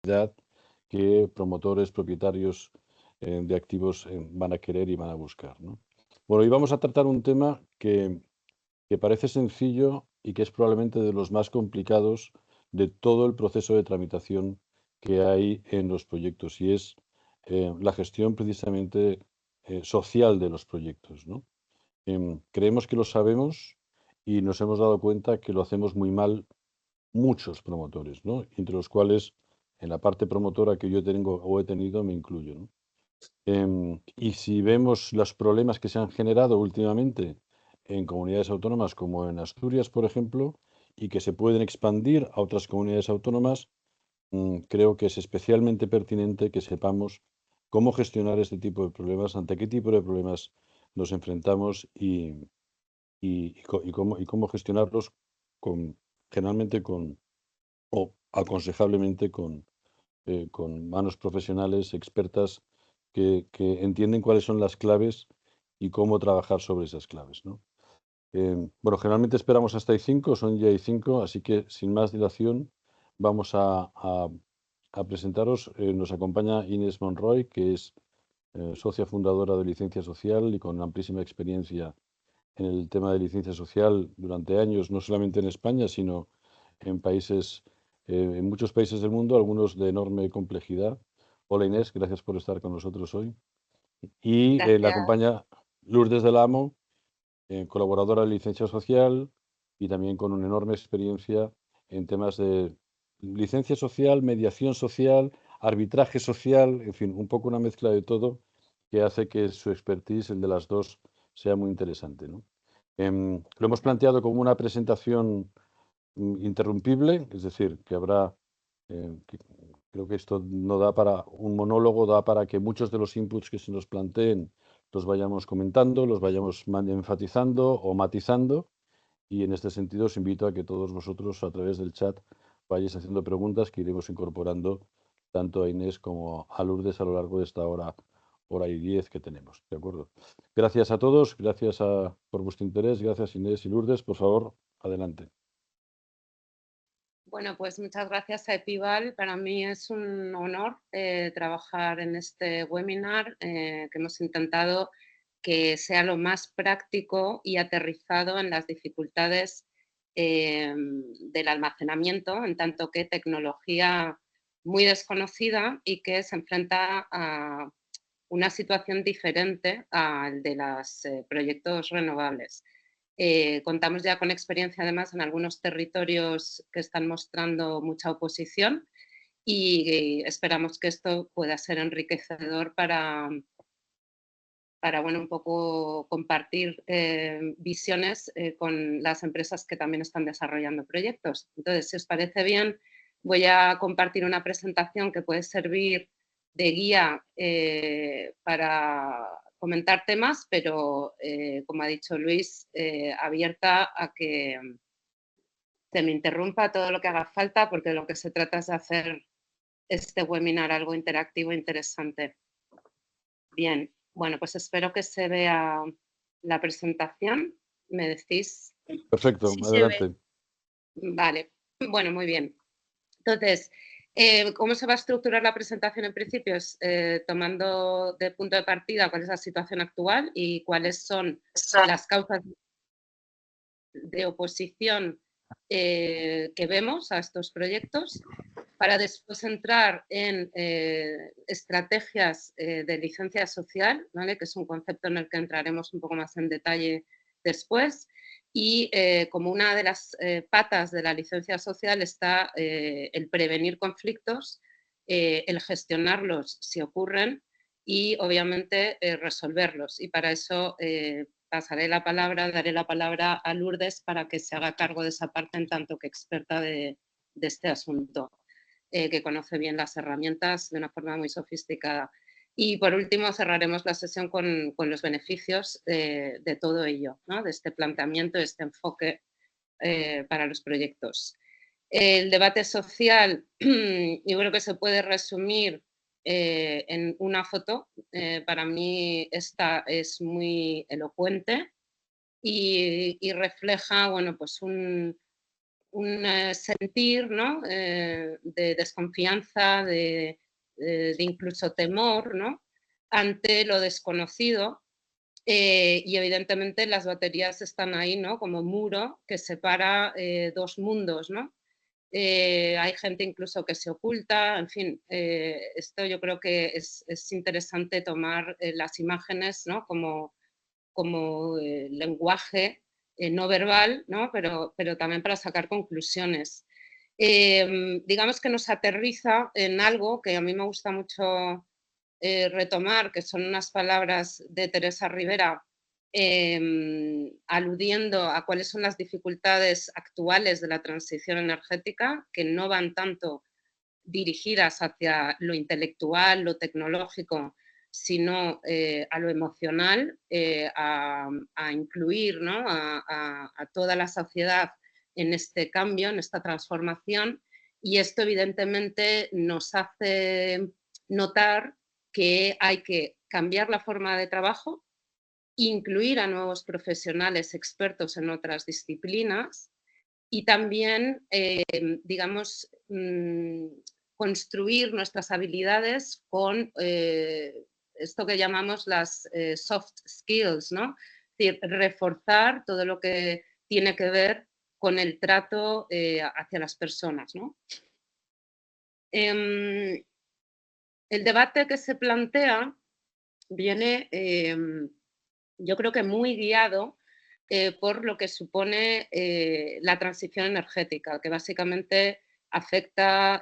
que promotores, propietarios de activos van a querer y van a buscar, ¿no? Bueno, hoy vamos a tratar un tema que parece sencillo y que es probablemente de los más complicados de todo el proceso de tramitación que hay en los proyectos y es la gestión precisamente social de los proyectos, ¿no? Creemos que lo sabemos y nos hemos dado cuenta que lo hacemos muy mal muchos promotores, ¿no? Entre los cuales en la parte promotora que yo tengo o he tenido me incluyo, ¿no? Y si vemos los problemas que se han generado últimamente en comunidades autónomas como en Asturias, por ejemplo, y que se pueden expandir a otras comunidades autónomas, creo que es especialmente pertinente que sepamos cómo gestionar este tipo de problemas, ante qué tipo de problemas nos enfrentamos y cómo gestionarlos con, generalmente o aconsejablemente con manos profesionales, expertas, que entienden cuáles son las claves y cómo trabajar sobre esas claves, ¿no? Bueno, generalmente esperamos hasta hay 5, son ya hay 5, así que sin más dilación vamos a presentaros. Nos acompaña Inés Monroy, que es socia fundadora de Licencia Social y con amplísima experiencia en el tema de licencia social durante años, no solamente en España, sino en países, en muchos países del mundo, algunos de enorme complejidad. Hola Inés, gracias por estar con nosotros hoy. Y la Gracias. acompaña Lourdes del Amo, colaboradora de licencia social y también con una enorme experiencia en temas de licencia social, mediación social, arbitraje social, en fin, un poco una mezcla de todo que hace que su expertise, el de las dos, sea muy interesante, ¿no? Lo hemos planteado como una presentación interrumpible, es decir, que habrá, creo que esto no da para un monólogo, da para que muchos de los inputs que se nos planteen los vayamos comentando, los vayamos enfatizando o matizando, y en este sentido os invito a que todos vosotros a través del chat vayáis haciendo preguntas que iremos incorporando tanto a Inés como a Lourdes a lo largo de esta hora y 10 que tenemos. ¿De acuerdo? Gracias a todos, gracias por vuestro interés, gracias Inés y Lourdes. Por favor, adelante. Bueno, pues muchas gracias a Epival. Para mí es un honor trabajar en este webinar que hemos intentado que sea lo más práctico y aterrizado en las dificultades del almacenamiento, en tanto que tecnología muy desconocida y que se enfrenta a una situación diferente al de los proyectos renovables. Contamos ya con experiencia además en algunos territorios que están mostrando mucha oposición y esperamos que esto pueda ser enriquecedor para bueno, un poco compartir visiones con las empresas que también están desarrollando proyectos. Entonces, si os parece bien, voy a compartir una presentación que puede servir de guía para comentar temas, pero como ha dicho Luis, abierta a que se me interrumpa todo lo que haga falta, porque lo que se trata es de hacer este webinar algo interactivo e interesante. Bien, bueno, pues espero que se vea la presentación. ¿Me decís? Perfecto, Sí, se ve. adelante. Vale, bueno, muy bien. Entonces, ¿cómo se va a estructurar la presentación en principio? Es tomando de punto de partida cuál es la situación actual y cuáles son las causas de oposición que vemos a estos proyectos, para después entrar en estrategias de licencia social, ¿vale? Que es un concepto en el que entraremos un poco más en detalle después. Y como una de las patas de la licencia social está el prevenir conflictos, el gestionarlos si ocurren y obviamente resolverlos. Y para eso daré la palabra a Lourdes para que se haga cargo de esa parte en tanto que experta de este asunto, que conoce bien las herramientas de una forma muy sofisticada. Y por último cerraremos la sesión con los beneficios de todo ello, ¿no? De este planteamiento, de este enfoque para los proyectos. El debate social yo creo que se puede resumir en una foto. Para mí esta es muy elocuente y refleja, bueno, pues sentir, ¿no? De desconfianza, de incluso temor, ¿no? Ante lo desconocido. Y evidentemente las baterías están ahí, ¿no? Como muro que separa dos mundos, ¿no? Hay gente incluso que se oculta, en fin, esto yo creo que es interesante tomar las imágenes, ¿no? Como lenguaje no verbal, ¿no? Pero también para sacar conclusiones. Digamos que nos aterriza en algo que a mí me gusta mucho retomar, que son unas palabras de Teresa Rivera, aludiendo a cuáles son las dificultades actuales de la transición energética, que no van tanto dirigidas hacia lo intelectual, lo tecnológico, sino a lo emocional, a incluir, ¿no? a toda la sociedad en este cambio, en esta transformación, y esto evidentemente nos hace notar que hay que cambiar la forma de trabajo, incluir a nuevos profesionales expertos en otras disciplinas y también, digamos, construir nuestras habilidades con esto que llamamos las soft skills, ¿no? Es decir, reforzar todo lo que tiene que ver con el trato hacia las personas, ¿no? El debate que se plantea viene, yo creo que muy guiado por lo que supone la transición energética, que básicamente afecta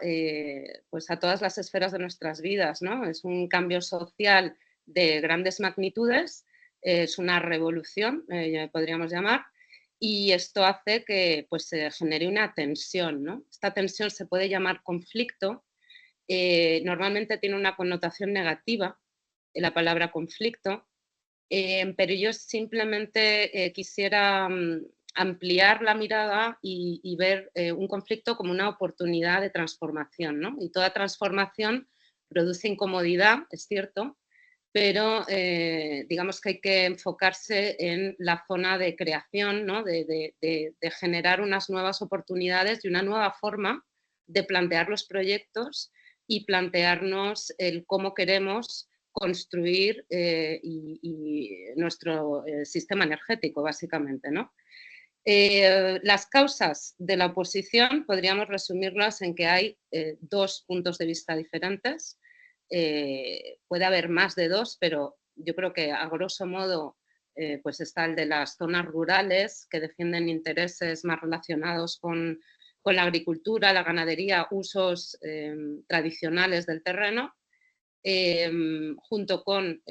pues a todas las esferas de nuestras vidas, ¿no? Es un cambio social de grandes magnitudes, es una revolución, podríamos llamar, y esto hace que pues, se genere una tensión, ¿no? Esta tensión se puede llamar conflicto, normalmente tiene una connotación negativa, la palabra conflicto, pero yo simplemente quisiera ampliar la mirada y ver un conflicto como una oportunidad de transformación, ¿no? Y toda transformación produce incomodidad, es cierto, pero digamos que hay que enfocarse en la zona de creación, ¿no? de generar unas nuevas oportunidades y una nueva forma de plantear los proyectos y plantearnos el cómo queremos construir nuestro sistema energético, básicamente, ¿no? Las causas de la oposición podríamos resumirlas en que hay dos puntos de vista diferentes. Puede haber más de dos, pero yo creo que a grosso modo pues está el de las zonas rurales que defienden intereses más relacionados con la agricultura, la ganadería, usos tradicionales del terreno, junto con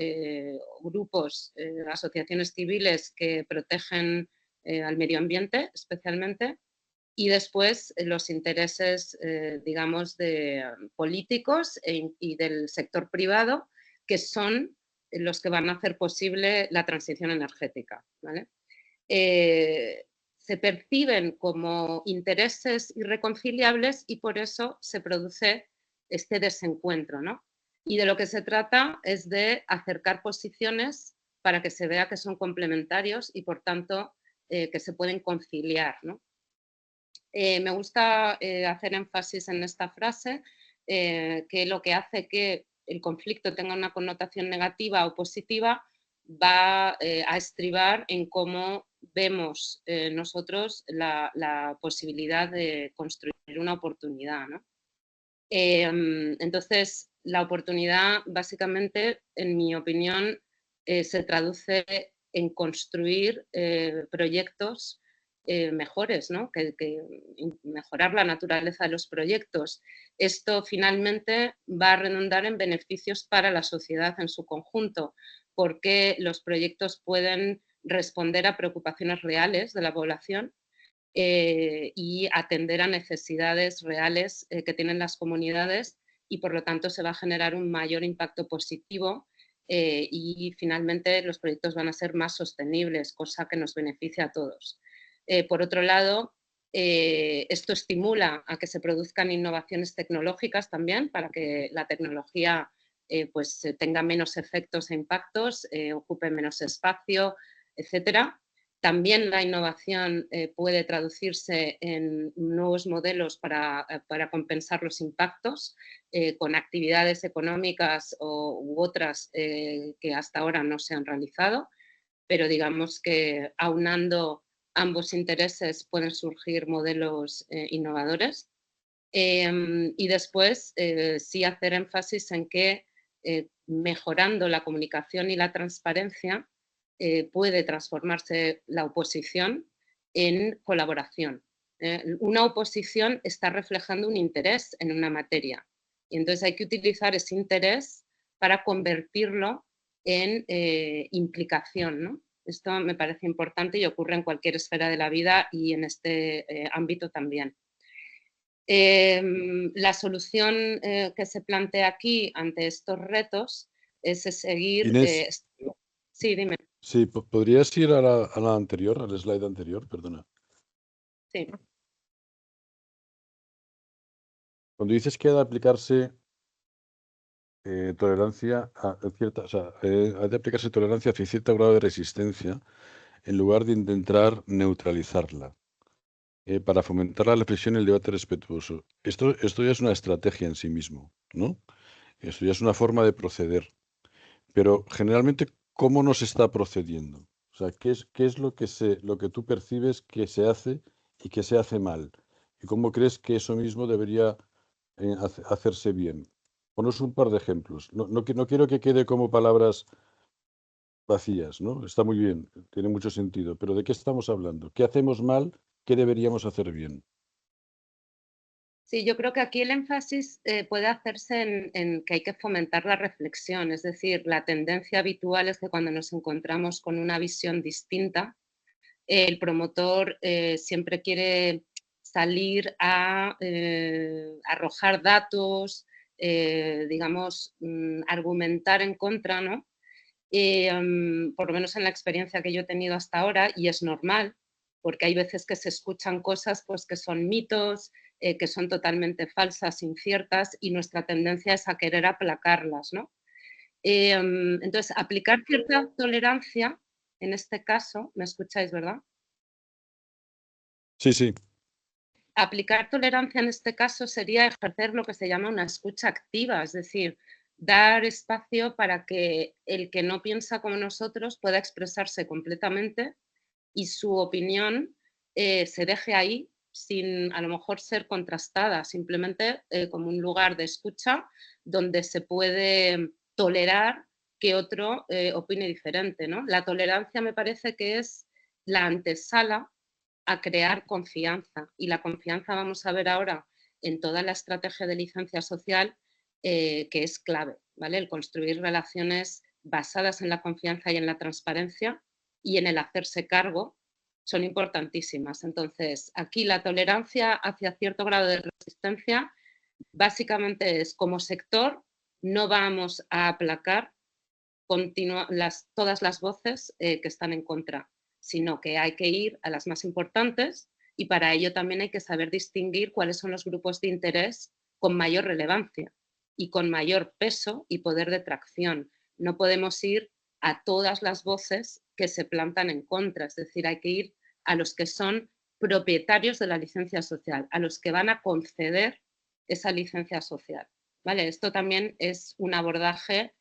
grupos, asociaciones civiles que protegen al medio ambiente especialmente, y después los intereses, digamos, políticos y del sector privado, que son los que van a hacer posible la transición energética, ¿vale? Se perciben como intereses irreconciliables y por eso se produce este desencuentro, ¿no? Y de lo que se trata es de acercar posiciones para que se vea que son complementarios y por tanto que se pueden conciliar, ¿no? Me gusta hacer énfasis en esta frase, que lo que hace que el conflicto tenga una connotación negativa o positiva va a estribar en cómo vemos nosotros la posibilidad de construir una oportunidad, ¿no? Entonces, la oportunidad, básicamente, en mi opinión, se traduce en construir proyectos mejores, ¿no? Mejorar la naturaleza de los proyectos. Esto finalmente va a redundar en beneficios para la sociedad en su conjunto, porque los proyectos pueden responder a preocupaciones reales de la población y atender a necesidades reales que tienen las comunidades y por lo tanto se va a generar un mayor impacto positivo y finalmente los proyectos van a ser más sostenibles, cosa que nos beneficia a todos. Por otro lado, esto estimula a que se produzcan innovaciones tecnológicas también para que la tecnología pues, tenga menos efectos e impactos, ocupe menos espacio, etcétera. También la innovación puede traducirse en nuevos modelos para compensar los impactos con actividades económicas u otras que hasta ahora no se han realizado, pero digamos que aunando ambos intereses pueden surgir modelos innovadores. Y después sí hacer énfasis en que mejorando la comunicación y la transparencia puede transformarse la oposición en colaboración. Una oposición está reflejando un interés en una materia y entonces hay que utilizar ese interés para convertirlo en implicación, ¿no? Esto me parece importante y ocurre en cualquier esfera de la vida y en este ámbito también. La solución que se plantea aquí ante estos retos es seguir... Inés, sí, dime. sí, ¿podrías ir a la anterior, al slide anterior? Perdona. Sí. Cuando dices que ha de aplicarse tolerancia a cierta, o sea, ha de aplicarse tolerancia hacia cierto grado de resistencia en lugar de intentar neutralizarla, para fomentar la reflexión y el debate respetuoso. Esto ya es una estrategia en sí mismo, ¿no? Esto ya es una forma de proceder. Pero generalmente, ¿cómo nos está procediendo? O sea, ¿qué es lo que tú percibes que se hace y que se hace mal? ¿Y cómo crees que eso mismo debería hacerse bien? Ponos un par de ejemplos. No quiero que quede como palabras vacías, ¿no? Está muy bien, tiene mucho sentido, pero ¿de qué estamos hablando? ¿Qué hacemos mal? ¿Qué deberíamos hacer bien? Sí, yo creo que aquí el énfasis puede hacerse en que hay que fomentar la reflexión, es decir, la tendencia habitual es que cuando nos encontramos con una visión distinta, el promotor siempre quiere salir a arrojar datos, digamos, argumentar en contra, ¿no? Por lo menos en la experiencia que yo he tenido hasta ahora, y es normal, porque hay veces que se escuchan cosas pues, que son mitos, que son totalmente falsas, inciertas, y nuestra tendencia es a querer aplacarlas, ¿no? Entonces, aplicar cierta tolerancia, en este caso, ¿me escucháis, verdad? Sí, sí. Aplicar tolerancia en este caso sería ejercer lo que se llama una escucha activa, es decir, dar espacio para que el que no piensa como nosotros pueda expresarse completamente y su opinión se deje ahí sin a lo mejor ser contrastada, simplemente como un lugar de escucha donde se puede tolerar que otro opine diferente, ¿no? La tolerancia me parece que es la antesala a crear confianza. Y la confianza vamos a ver ahora en toda la estrategia de licencia social que es clave, ¿vale? El construir relaciones basadas en la confianza y en la transparencia y en el hacerse cargo son importantísimas. Entonces, aquí la tolerancia hacia cierto grado de resistencia básicamente es como sector no vamos a aplacar todas las voces que están en contra, sino que hay que ir a las más importantes y para ello también hay que saber distinguir cuáles son los grupos de interés con mayor relevancia y con mayor peso y poder de tracción. No podemos ir a todas las voces que se plantan en contra, es decir, hay que ir a los que son propietarios de la licencia social, a los que van a conceder esa licencia social. ¿Vale? Esto también es un abordaje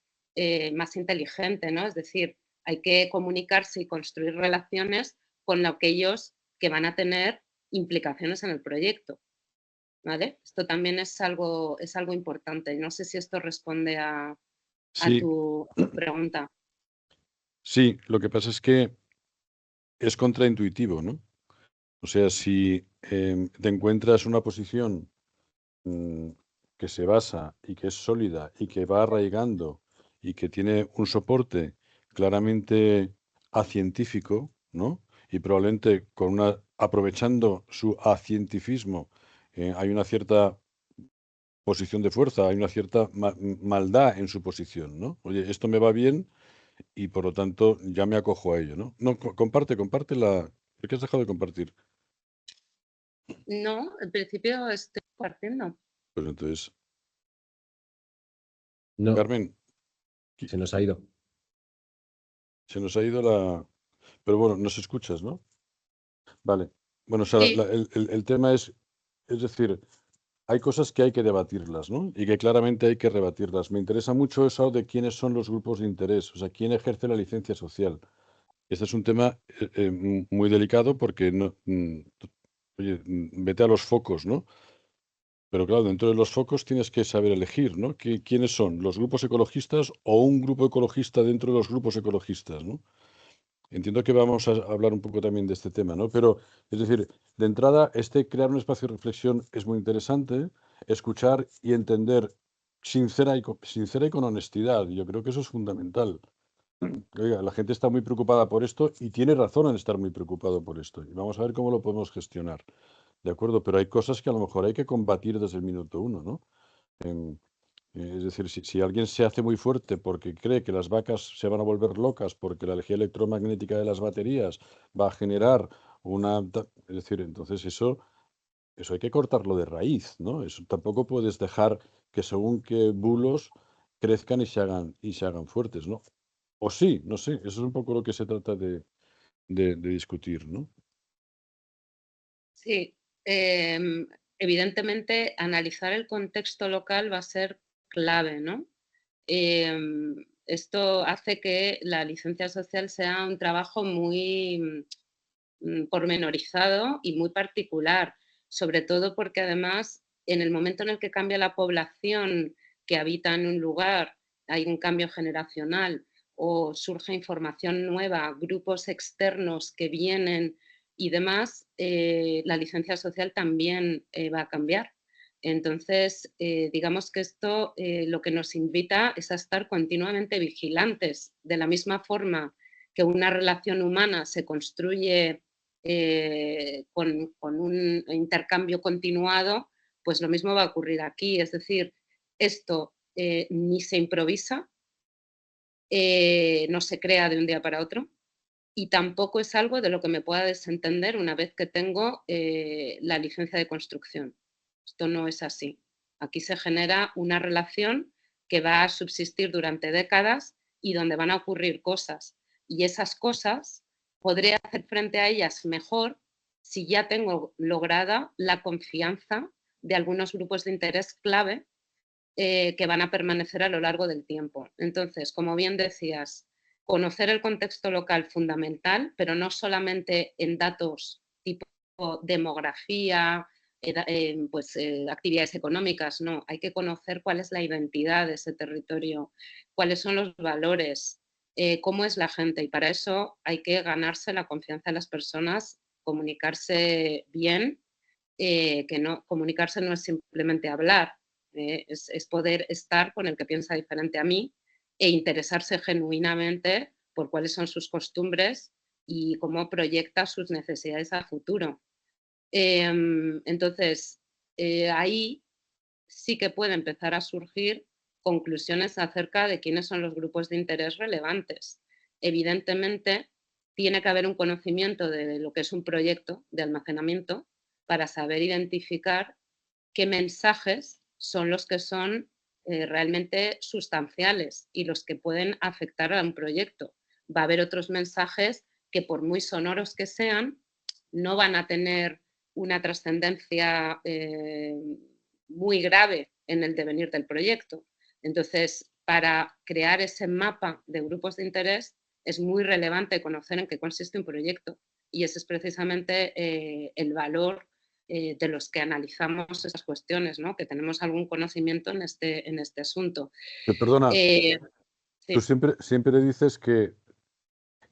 más inteligente, ¿no? Es decir, hay que comunicarse y construir relaciones con aquellos que van a tener implicaciones en el proyecto, ¿vale? Esto también es algo importante. No sé si esto responde a Sí, tu pregunta. sí, lo que pasa es que es contraintuitivo, ¿no? O sea, si te encuentras una posición mm, que se basa y que es sólida y que va arraigando y que tiene un soporte claramente acientífico, ¿no? Y probablemente aprovechando su acientifismo, hay una cierta posición de fuerza, hay una cierta maldad en su posición, ¿no? Oye, esto me va bien y por lo tanto ya me acojo a ello, ¿no? No, comparte la... ¿Por qué has dejado de compartir? No, en principio estoy compartiendo. Pues entonces, No, Carmen, se nos ha ido. se nos ha ido la... Pero bueno, nos escuchas, ¿no? Vale. Bueno, o sea, Sí, el tema es decir, hay cosas que hay que debatirlas, ¿no? Y que claramente hay que rebatirlas. Me interesa mucho eso de quiénes son los grupos de interés, o sea, quién ejerce la licencia social. Este es un tema muy delicado porque no, oye, vete a los focos, ¿no? Pero claro, dentro de los focos tienes que saber elegir, ¿no? ¿Quiénes son? ¿Los grupos ecologistas o un grupo ecologista dentro de los grupos ecologistas, ¿no? Entiendo que vamos a hablar un poco también de este tema, ¿no? Pero, es decir, de entrada, crear un espacio de reflexión es muy interesante, escuchar y entender sincera y con honestidad. Yo creo que eso es fundamental. Oiga, la gente está muy preocupada por esto y tiene razón en estar muy preocupado por esto. Y vamos a ver cómo lo podemos gestionar. De acuerdo, pero hay cosas que a lo mejor hay que combatir desde el minuto uno, ¿no? Em, es decir, si alguien se hace muy fuerte porque cree que las vacas se van a volver locas porque la energía electromagnética de las baterías va a generar Es decir, entonces eso hay que cortarlo de raíz, ¿no? Eso tampoco puedes dejar que según qué bulos crezcan y se hagan fuertes, ¿no? O sí, no sé, eso es un poco lo que se trata de discutir, ¿no? sí. Em, Evidentemente, analizar el contexto local va a ser clave, ¿no? Esto hace que la licencia social sea un trabajo muy pormenorizado y muy particular, sobre todo porque además en el momento en el que cambia la población que habita en un lugar, hay un cambio generacional o surge información nueva, grupos externos que vienen y demás, la licencia social también va a cambiar. Entonces, digamos que esto lo que nos invita es a estar continuamente vigilantes, de la misma forma que una relación humana se construye con un intercambio continuado, pues lo mismo va a ocurrir aquí. Es decir, esto ni se improvisa, no se crea de un día para otro y tampoco es algo de lo que me pueda desentender una vez que tengo la licencia de construcción. Esto no es así. Aquí se genera una relación que va a subsistir durante décadas y donde van a ocurrir cosas. Y esas cosas podré hacer frente a ellas mejor si ya tengo lograda la confianza de algunos grupos de interés clave que van a permanecer a lo largo del tiempo. Entonces, como bien decías, conocer el contexto local fundamental, pero no solamente en datos tipo demografía, actividades económicas, no, hay que conocer cuál es la identidad de ese territorio, cuáles son los valores, cómo es la gente y para eso hay que ganarse la confianza de las personas, comunicarse bien, que no, comunicarse no es simplemente hablar, es poder estar con el que piensa diferente a mí e interesarse genuinamente por cuáles son sus costumbres y cómo proyecta sus necesidades a futuro. Entonces, ahí sí que puede empezar a surgir conclusiones acerca de quiénes son los grupos de interés relevantes. Evidentemente, tiene que haber un conocimiento de lo que es un proyecto de almacenamiento para saber identificar qué mensajes son los que son realmente sustanciales y los que pueden afectar a un proyecto. Va a haber otros mensajes que por muy sonoros que sean, no van a tener una trascendencia muy grave en el devenir del proyecto. Entonces, para crear ese mapa de grupos de interés es muy relevante conocer en qué consiste un proyecto y ese es precisamente el valor de los que analizamos esas cuestiones, ¿no? Que tenemos algún conocimiento en este asunto. Perdona, Eh, tú sí. siempre dices que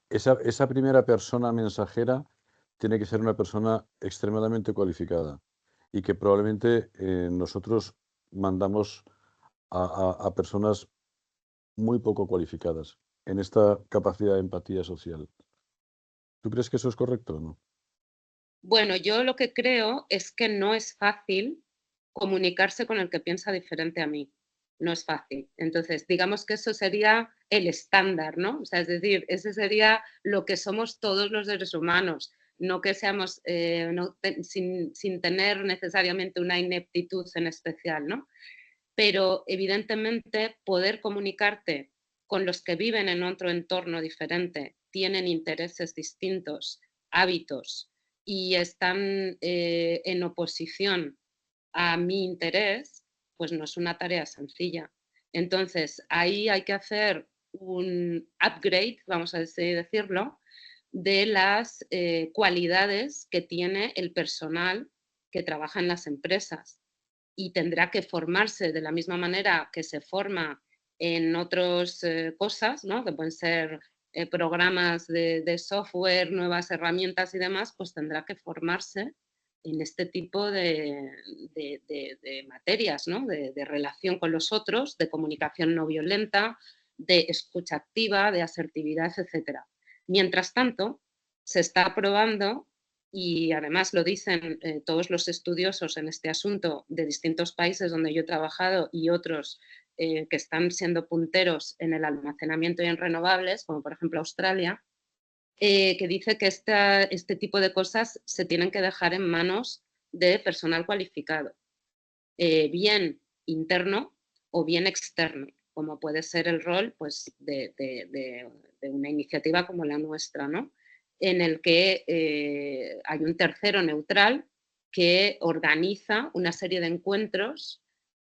esa primera persona mensajera tiene que ser una persona extremadamente cualificada y que probablemente nosotros mandamos a personas muy poco cualificadas en esta capacidad de empatía social. ¿Tú crees que eso es correcto o no? Bueno, yo lo que creo es que no es fácil comunicarse con el que piensa diferente a mí. No es fácil. Entonces, digamos que eso sería el estándar, ¿no? O sea, es decir, ese sería lo que somos todos los seres humanos, no que seamos sin tener necesariamente una ineptitud en especial, ¿no? Pero evidentemente poder comunicarte con los que viven en otro entorno diferente, tienen intereses distintos, hábitos, y están en oposición a mi interés, pues no es una tarea sencilla. Entonces, ahí hay que hacer un upgrade, vamos a decirlo, de las cualidades que tiene el personal que trabaja en las empresas, y tendrá que formarse de la misma manera que se forma en otras cosas, ¿no? Que pueden ser programas de software, nuevas herramientas y demás, pues tendrá que formarse en este tipo de materias, ¿no? De relación con los otros, de comunicación no violenta, de escucha activa, de asertividad, etc. Mientras tanto, se está probando, y además lo dicen todos los estudiosos en este asunto de distintos países donde yo he trabajado y otros que están siendo punteros en el almacenamiento y en renovables, como por ejemplo Australia, que dice que este tipo de cosas se tienen que dejar en manos de personal cualificado, bien interno o bien externo, como puede ser el rol pues, de una iniciativa como la nuestra, ¿no? En el que hay un tercero neutral que organiza una serie de encuentros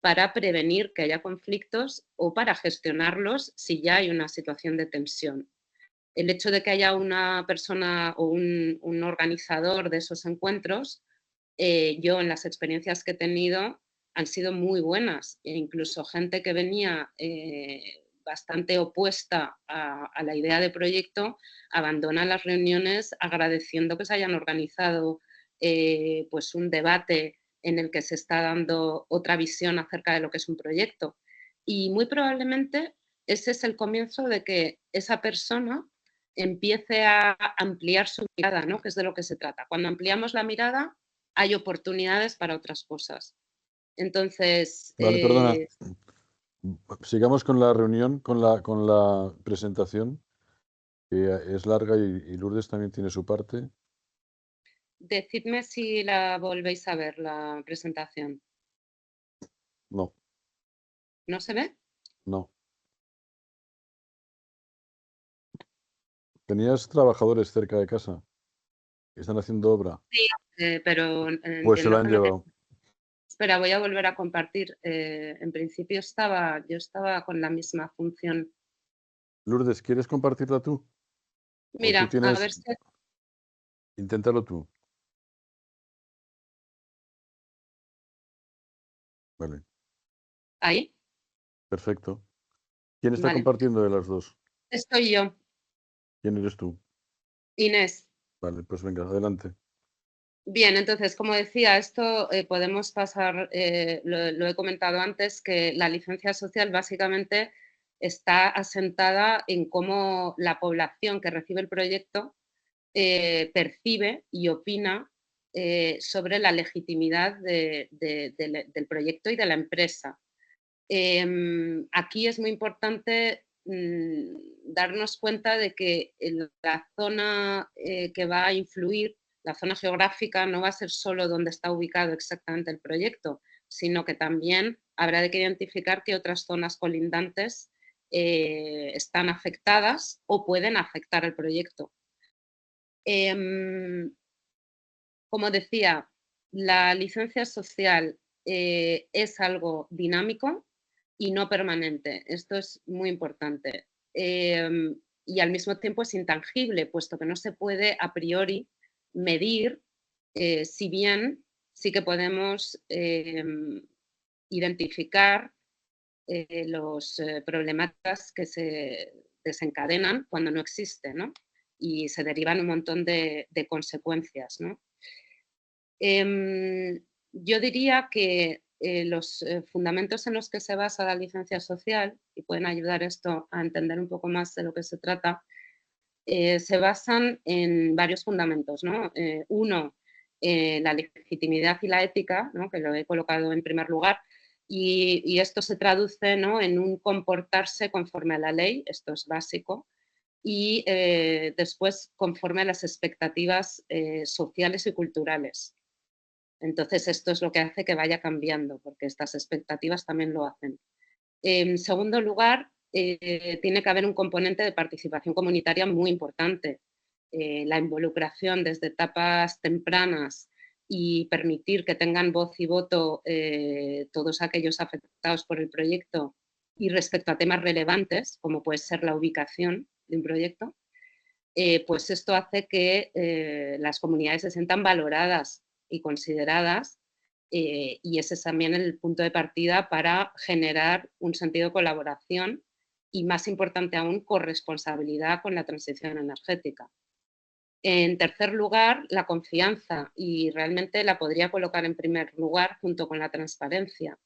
para prevenir que haya conflictos o para gestionarlos si ya hay una situación de tensión. El hecho de que haya una persona o un organizador de esos encuentros, yo en las experiencias que he tenido han sido muy buenas, e incluso gente que venía bastante opuesta a la idea de proyecto abandona las reuniones agradeciendo que se hayan organizado pues un debate en el que se está dando otra visión acerca de lo que es un proyecto. Y muy probablemente ese es el comienzo de que esa persona empiece a ampliar su mirada, ¿no? Que es de lo que se trata. Cuando ampliamos la mirada, hay oportunidades para otras cosas. Entonces, Vale, perdona. Sigamos con la reunión, con la presentación, que es larga y Lourdes también tiene su parte. decidme si la volvéis a ver, la presentación. No, ¿No se ve? no. Tenías trabajadores cerca de casa que están haciendo obra. Sí, pero Pues se lo entiendo han que no te... llevado. Espera, voy a volver a compartir. En principio yo estaba con la misma función. Lourdes, ¿quieres compartirla tú? O tú Mira, a tienes... ver si... Inténtalo tú. Vale, ¿Ahí? perfecto. ¿Quién está Vale. compartiendo de las dos? Estoy yo, ¿Quién eres tú? Inés. Vale, pues venga, adelante. Bien, entonces, como decía, esto podemos pasar, lo he comentado antes, que la licencia social básicamente está asentada en cómo la población que recibe el proyecto percibe y opina sobre la legitimidad del proyecto y de la empresa. Aquí es muy importante darnos cuenta de que la zona que va a influir, la zona geográfica, no va a ser solo donde está ubicado exactamente el proyecto, sino que también habrá de que identificar qué otras zonas colindantes están afectadas o pueden afectar el proyecto. Como decía, la licencia social es algo dinámico y no permanente. Esto es muy importante. Y al mismo tiempo es intangible, puesto que no se puede a priori medir, si bien sí que podemos identificar las problemáticas que se desencadenan cuando no existe, ¿no? Y se derivan un montón de consecuencias, ¿no? Yo diría que los fundamentos en los que se basa la licencia social, y pueden ayudar esto a entender un poco más de lo que se trata, se basan en varios fundamentos, ¿no? Uno, la legitimidad y la ética, ¿no? Que lo he colocado en primer lugar, y esto se traduce, ¿no? En un comportarse conforme a la ley, esto es básico, y después conforme a las expectativas sociales y culturales. Entonces, esto es lo que hace que vaya cambiando, porque estas expectativas también lo hacen. En segundo lugar, tiene que haber un componente de participación comunitaria muy importante. La involucración desde etapas tempranas y permitir que tengan voz y voto todos aquellos afectados por el proyecto y respecto a temas relevantes, como puede ser la ubicación de un proyecto, pues esto hace que las comunidades se sientan valoradas y consideradas y ese es también el punto de partida para generar un sentido de colaboración y, más importante aún, corresponsabilidad con la transición energética. En tercer lugar, la confianza, y realmente la podría colocar en primer lugar junto con la transparencia.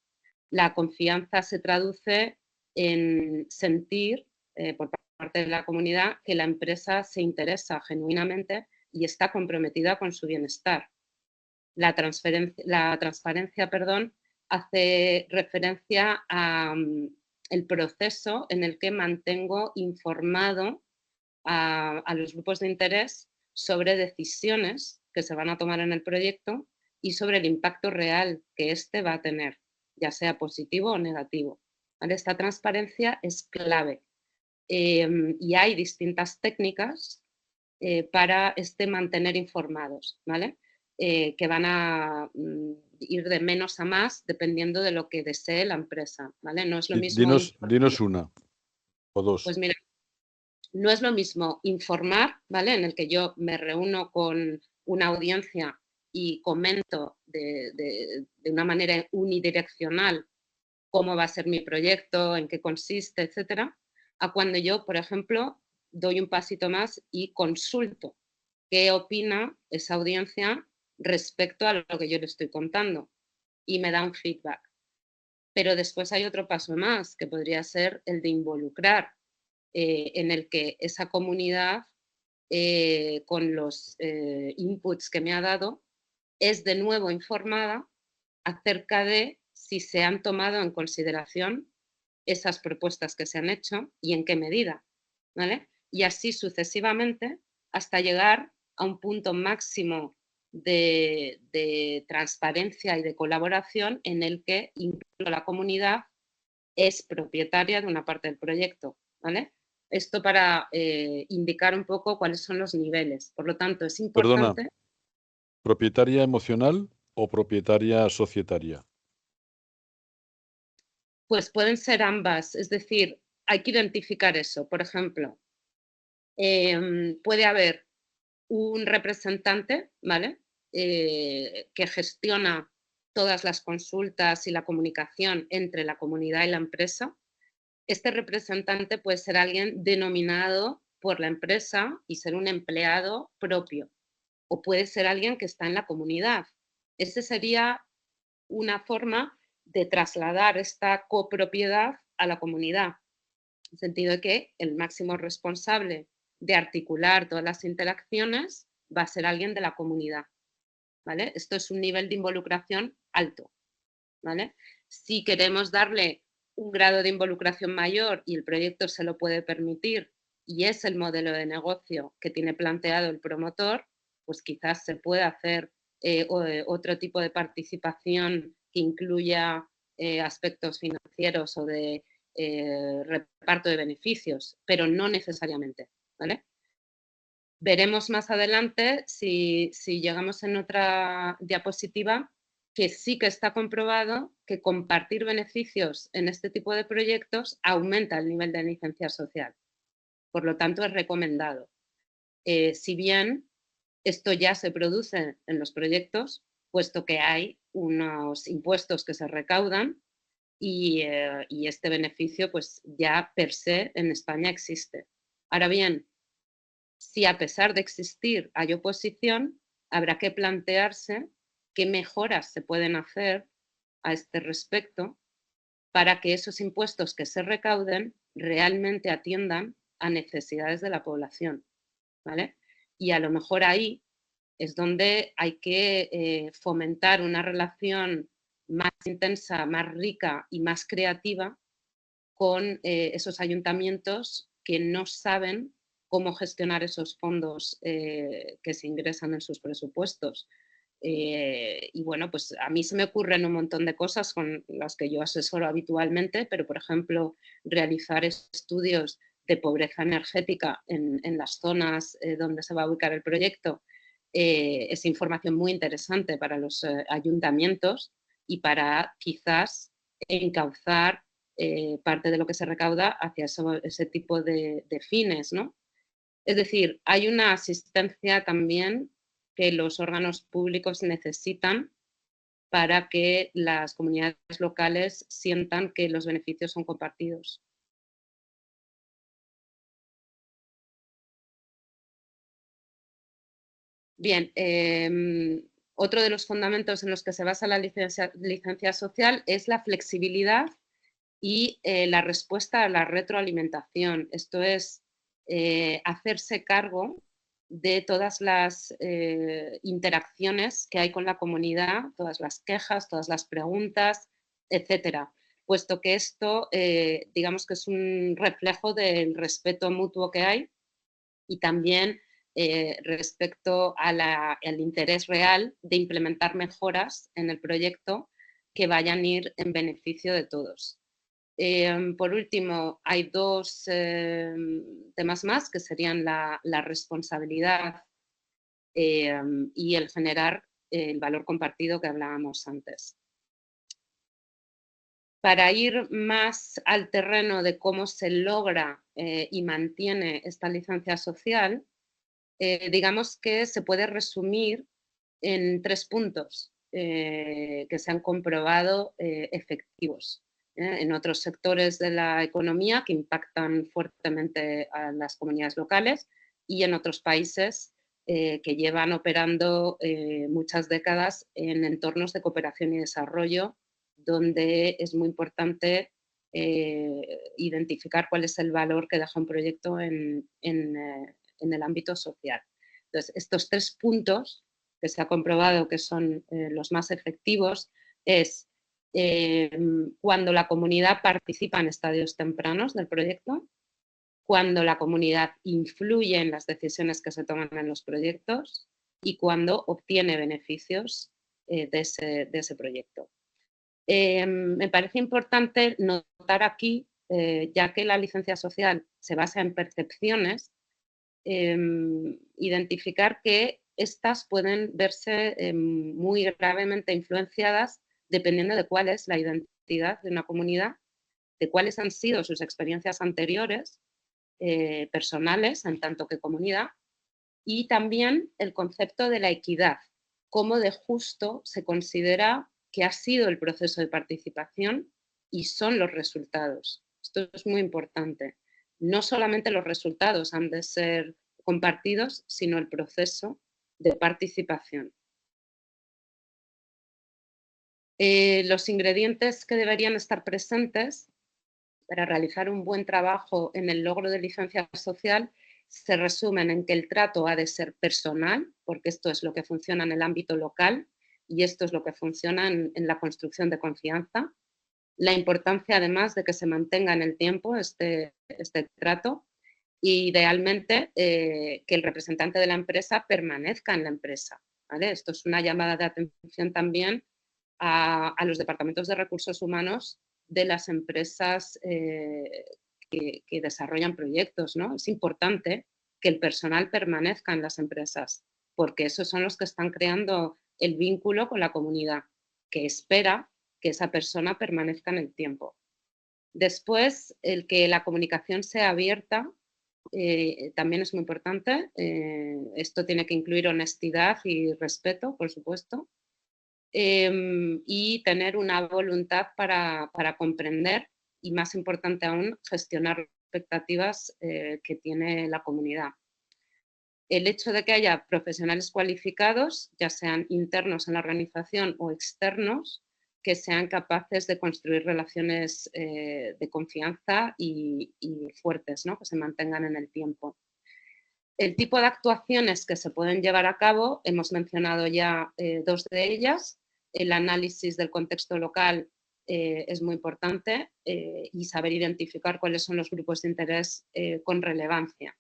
La confianza se traduce en sentir por parte de la comunidad que la empresa se interesa genuinamente y está comprometida con su bienestar. La transparencia, hace referencia a el proceso en el que mantengo informado a los grupos de interés sobre decisiones que se van a tomar en el proyecto y sobre el impacto real que éste va a tener, ya sea positivo o negativo. ¿Vale? Esta transparencia es clave y hay distintas técnicas para mantener informados, ¿vale? Que van a ir de menos a más dependiendo de lo que desee la empresa, ¿vale? No es lo mismo Dinos una o dos. Pues mira, no es lo mismo informar, ¿vale? En el que yo me reúno con una audiencia y comento de una manera unidireccional cómo va a ser mi proyecto, en qué consiste, etcétera, a cuando yo, por ejemplo, doy un pasito más y consulto qué opina esa audiencia respecto a lo que yo le estoy contando y me da un feedback. Pero después hay otro paso más, que podría ser el de involucrar, en el que esa comunidad, con los inputs que me ha dado, es de nuevo informada acerca de si se han tomado en consideración esas propuestas que se han hecho y en qué medida, ¿vale? Y así sucesivamente hasta llegar a un punto máximo de transparencia y de colaboración en el que incluso la comunidad es propietaria de una parte del proyecto, ¿vale? Esto para indicar un poco cuáles son los niveles. Por lo tanto, es Perdona, importante. ¿propietaria emocional o propietaria societaria? Pues pueden ser ambas, es decir, hay que identificar eso. Por ejemplo, puede haber un representante, ¿vale? Que gestiona todas las consultas y la comunicación entre la comunidad y la empresa. Este representante puede ser alguien denominado por la empresa y ser un empleado propio, o puede ser alguien que está en la comunidad. Esa sería una forma de trasladar esta copropiedad a la comunidad, en el sentido de que el máximo responsable de articular todas las interacciones va a ser alguien de la comunidad, ¿vale? Esto es un nivel de involucración alto, ¿vale? Si queremos darle un grado de involucración mayor y el proyecto se lo puede permitir y es el modelo de negocio que tiene planteado el promotor, pues quizás se pueda hacer otro tipo de participación que incluya aspectos financieros o de reparto de beneficios, pero no necesariamente, ¿vale? Veremos más adelante si llegamos en otra diapositiva que sí que está comprobado que compartir beneficios en este tipo de proyectos aumenta el nivel de licencia social. Por lo tanto, es recomendado. Si bien esto ya se produce en los proyectos, puesto que hay unos impuestos que se recaudan y este beneficio pues ya per se en España existe. Ahora bien, si a pesar de existir hay oposición, habrá que plantearse qué mejoras se pueden hacer a este respecto para que esos impuestos que se recauden realmente atiendan a necesidades de la población, ¿vale? Y a lo mejor ahí es donde hay que fomentar una relación más intensa, más rica y más creativa con esos ayuntamientos que no saben cómo gestionar esos fondos que se ingresan en sus presupuestos. Y bueno, pues a mí se me ocurren un montón de cosas con las que yo asesoro habitualmente, pero por ejemplo, realizar estudios de pobreza energética en las zonas donde se va a ubicar el proyecto es información muy interesante para los ayuntamientos y para quizás encauzar parte de lo que se recauda hacia ese tipo de fines, ¿no? Es decir, hay una asistencia también que los órganos públicos necesitan para que las comunidades locales sientan que los beneficios son compartidos. Bien, otro de los fundamentos en los que se basa la licencia social es la flexibilidad y la respuesta a la retroalimentación. Esto es hacerse cargo de todas las interacciones que hay con la comunidad, todas las quejas, todas las preguntas, etcétera, puesto que esto, digamos que es un reflejo del respeto mutuo que hay y también respecto al interés real de implementar mejoras en el proyecto que vayan a ir en beneficio de todos. Por último, hay dos temas más que serían la responsabilidad y el generar el valor compartido que hablábamos antes. Para ir más al terreno de cómo se logra y mantiene esta licencia social, digamos que se puede resumir en 3 puntos que se han comprobado efectivos en otros sectores de la economía que impactan fuertemente a las comunidades locales y en otros países que llevan operando muchas décadas en entornos de cooperación y desarrollo, donde es muy importante identificar cuál es el valor que deja un proyecto en el ámbito social. Entonces, estos 3 puntos que se ha comprobado que son los más efectivos es cuando la comunidad participa en estadios tempranos del proyecto, cuando la comunidad influye en las decisiones que se toman en los proyectos y cuando obtiene beneficios de ese proyecto. Me parece importante notar aquí, ya que la licencia social se basa en percepciones, identificar que estas pueden verse muy gravemente influenciadas dependiendo de cuál es la identidad de una comunidad, de cuáles han sido sus experiencias anteriores, personales en tanto que comunidad, y también el concepto de la equidad, cómo de justo se considera que ha sido el proceso de participación y son los resultados. Esto es muy importante. No solamente los resultados han de ser compartidos, sino el proceso de participación. Los ingredientes que deberían estar presentes para realizar un buen trabajo en el logro de licencia social se resumen en que el trato ha de ser personal, porque esto es lo que funciona en el ámbito local y esto es lo que funciona en la construcción de confianza. La importancia, además, de que se mantenga en el tiempo este trato y, idealmente, que el representante de la empresa permanezca en la empresa, ¿vale? Esto es una llamada de atención también a los departamentos de recursos humanos de las empresas que desarrollan proyectos, ¿no? Es importante que el personal permanezca en las empresas, porque esos son los que están creando el vínculo con la comunidad, que espera que esa persona permanezca en el tiempo. Después, el que la comunicación sea abierta también es muy importante. Esto tiene que incluir honestidad y respeto, por supuesto, y tener una voluntad para comprender y, más importante aún, gestionar las expectativas que tiene la comunidad. El hecho de que haya profesionales cualificados, ya sean internos en la organización o externos, que sean capaces de construir relaciones de confianza y fuertes, ¿no? Que se mantengan en el tiempo. El tipo de actuaciones que se pueden llevar a cabo, hemos mencionado ya 2 de ellas. El análisis del contexto local es muy importante y saber identificar cuáles son los grupos de interés con relevancia,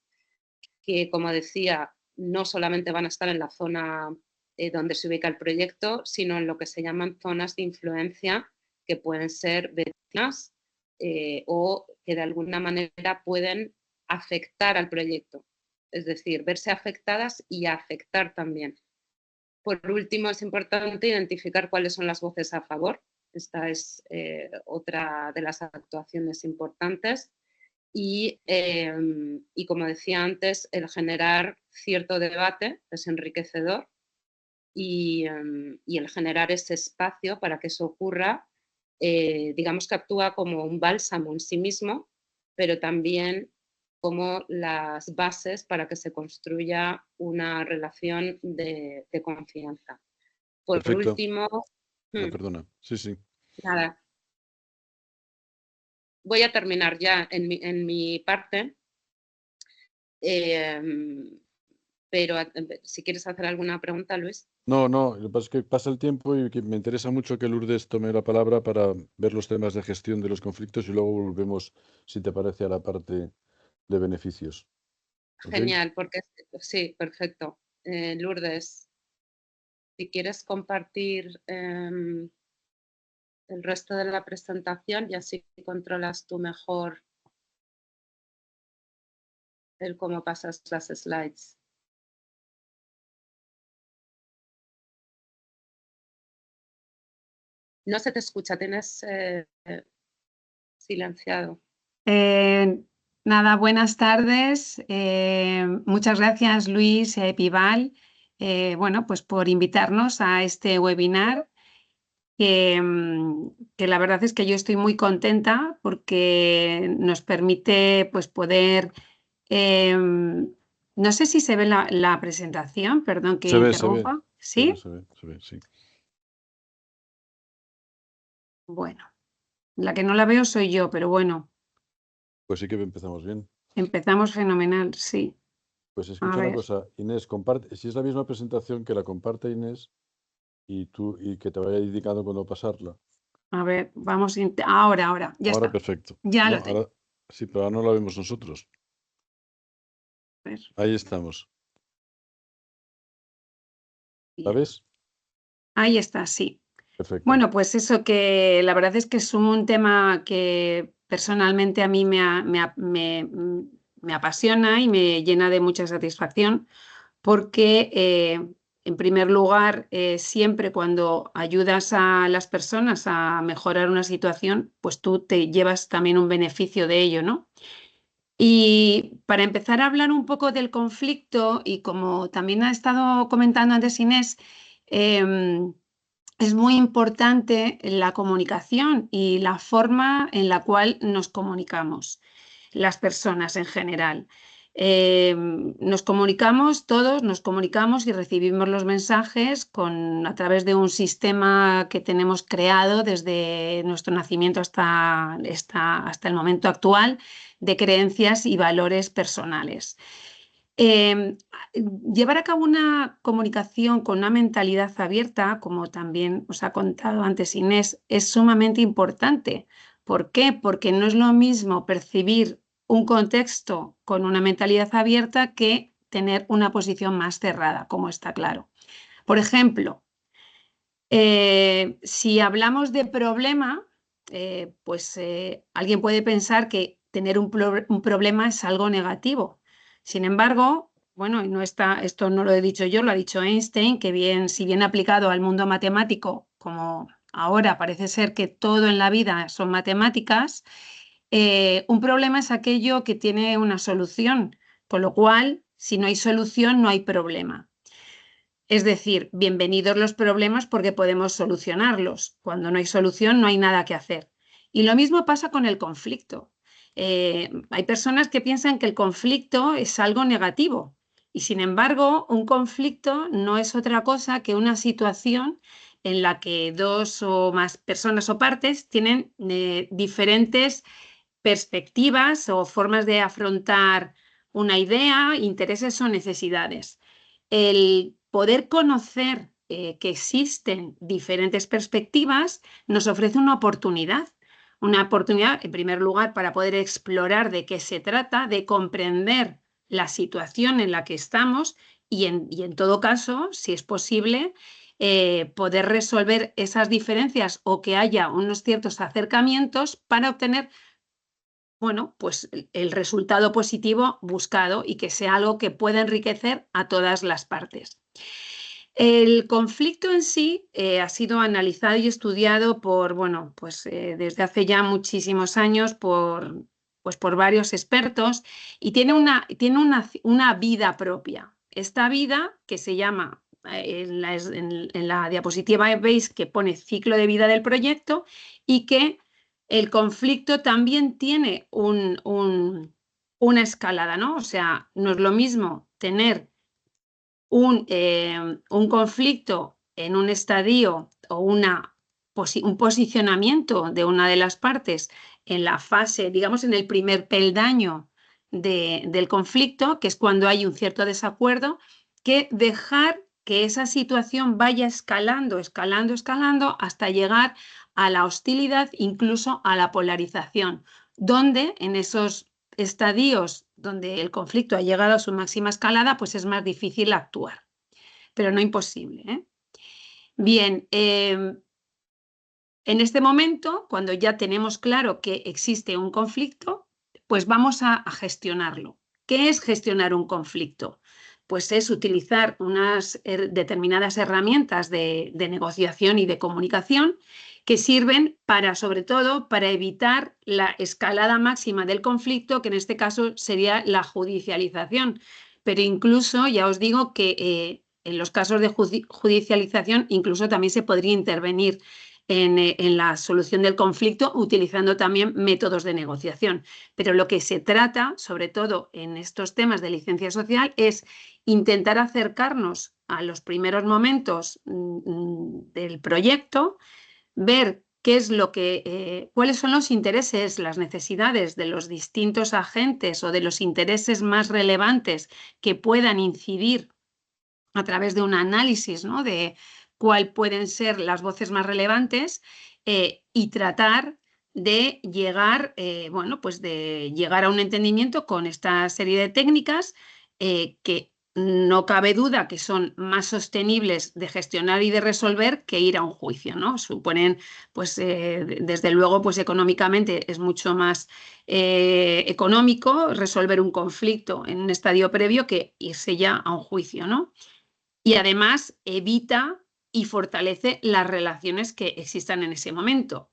que, como decía, no solamente van a estar en la zona donde se ubica el proyecto, sino en lo que se llaman zonas de influencia, que pueden ser vecinas o que de alguna manera pueden afectar al proyecto. Es decir, verse afectadas y afectar también. Por último, es importante identificar cuáles son las voces a favor. Esta es otra de las actuaciones importantes. Y como decía antes, el generar cierto debate es enriquecedor y el generar ese espacio para que eso ocurra, digamos que actúa como un bálsamo en sí mismo, pero también como las bases para que se construya una relación de confianza. Por Perfecto. último, Perdona. Sí. nada, voy a terminar ya en mi parte, pero si quieres hacer alguna pregunta, Luis. No, lo que pasa es que pasa el tiempo y que me interesa mucho que Lourdes tome la palabra para ver los temas de gestión de los conflictos y luego volvemos, si te parece, a la parte de beneficios. ¿Ok? Genial, porque sí, perfecto. Lourdes, si quieres compartir el resto de la presentación y así controlas tú mejor el cómo pasas las slides. No se te escucha, tienes silenciado. Nada, buenas tardes. Muchas gracias, Luis Pival, bueno, pues por invitarnos a este webinar. Que la verdad es que yo estoy muy contenta porque nos permite pues poder... no sé si se ve la presentación, perdón que interrumpa. ¿Sí? Se ve, sí. Bueno, la que no la veo soy yo, pero bueno. Pues sí que empezamos bien. Empezamos fenomenal, sí. Pues escucha una cosa, Inés, comparte, si es la misma presentación, que la comparte Inés y que te vaya indicando cuándo pasarla. A ver, vamos ahora, ya ahora está. Perfecto. Ya No, lo tengo. sí, pero ahora no la vemos nosotros. A ver, Ahí estamos. ¿La bien. ves? Ahí está, sí. Perfecto. Bueno, pues eso, que la verdad es que es un tema que personalmente a mí me apasiona y me llena de mucha satisfacción porque, en primer lugar, siempre cuando ayudas a las personas a mejorar una situación, pues tú te llevas también un beneficio de ello, ¿no? Y para empezar a hablar un poco del conflicto, y como también ha estado comentando antes Inés, es muy importante la comunicación y la forma en la cual nos comunicamos, las personas en general. Nos comunicamos, todos nos comunicamos y recibimos los mensajes a través de un sistema que tenemos creado desde nuestro nacimiento hasta el momento actual, de creencias y valores personales. Llevar a cabo una comunicación con una mentalidad abierta, como también os ha contado antes Inés, es sumamente importante. ¿Por qué? Porque no es lo mismo percibir un contexto con una mentalidad abierta que tener una posición más cerrada, como está claro. Por ejemplo, si hablamos de problema, pues alguien puede pensar que tener un problema es algo negativo. Sin embargo, bueno, esto no lo he dicho yo, lo ha dicho Einstein, que si bien aplicado al mundo matemático, como ahora parece ser que todo en la vida son matemáticas, un problema es aquello que tiene una solución, con lo cual, si no hay solución, no hay problema. Es decir, bienvenidos los problemas porque podemos solucionarlos. Cuando no hay solución, no hay nada que hacer. Y lo mismo pasa con el conflicto. Hay personas que piensan que el conflicto es algo negativo y, sin embargo, un conflicto no es otra cosa que una situación en la que dos o más personas o partes tienen diferentes perspectivas o formas de afrontar una idea, intereses o necesidades. El poder conocer que existen diferentes perspectivas nos ofrece una oportunidad, en primer lugar, para poder explorar de qué se trata, de comprender la situación en la que estamos y en todo caso, si es posible, poder resolver esas diferencias o que haya unos ciertos acercamientos para obtener, bueno, pues el resultado positivo buscado y que sea algo que pueda enriquecer a todas las partes. El conflicto en sí ha sido analizado y estudiado por, bueno, pues desde hace ya muchísimos años por varios expertos y tiene una vida propia. Esta vida que se llama, en la diapositiva veis que pone ciclo de vida del proyecto y que el conflicto también tiene una escalada, ¿no? O sea, no es lo mismo tener un conflicto en un estadio o un posicionamiento de una de las partes en la fase, digamos, en el primer peldaño del conflicto, que es cuando hay un cierto desacuerdo, que dejar que esa situación vaya escalando, escalando, escalando hasta llegar a la hostilidad, incluso a la polarización, donde en esos estadios donde el conflicto ha llegado a su máxima escalada, pues es más difícil actuar, pero no imposible, ¿eh? Bien, en este momento, cuando ya tenemos claro que existe un conflicto, pues vamos a gestionarlo. ¿Qué es gestionar un conflicto? Pues es utilizar unas determinadas herramientas de negociación y de comunicación que sirven para, sobre todo, para evitar la escalada máxima del conflicto, que en este caso sería la judicialización. Pero incluso, ya os digo que en los casos de judicialización, incluso también se podría intervenir en la solución del conflicto utilizando también métodos de negociación. Pero lo que se trata, sobre todo en estos temas de licencia social, es intentar acercarnos a los primeros momentos del proyecto, ver qué es lo que, cuáles son los intereses, las necesidades de los distintos agentes o de los intereses más relevantes que puedan incidir a través de un análisis, ¿no?, de cuáles pueden ser las voces más relevantes y tratar de llegar, bueno, pues de llegar a un entendimiento con esta serie de técnicas que no cabe duda que son más sostenibles de gestionar y de resolver que ir a un juicio, ¿no? Suponen, pues, desde luego, pues económicamente es mucho más económico resolver un conflicto en un estadio previo que irse ya a un juicio, ¿no? Y además evita y fortalece las relaciones que existan en ese momento.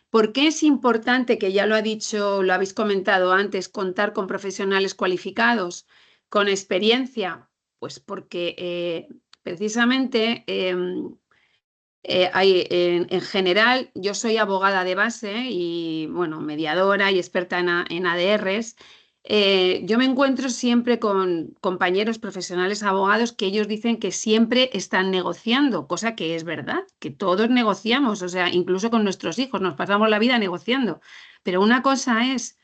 ¿Por qué es importante, que ya lo ha dicho, lo habéis comentado antes, contar con profesionales cualificados, con experiencia? Pues porque precisamente en general yo soy abogada de base y, bueno, mediadora y experta en ADRs. Yo me encuentro siempre con compañeros profesionales abogados que ellos dicen que siempre están negociando, cosa que es verdad, que todos negociamos, o sea, incluso con nuestros hijos nos pasamos la vida negociando. Pero una cosa es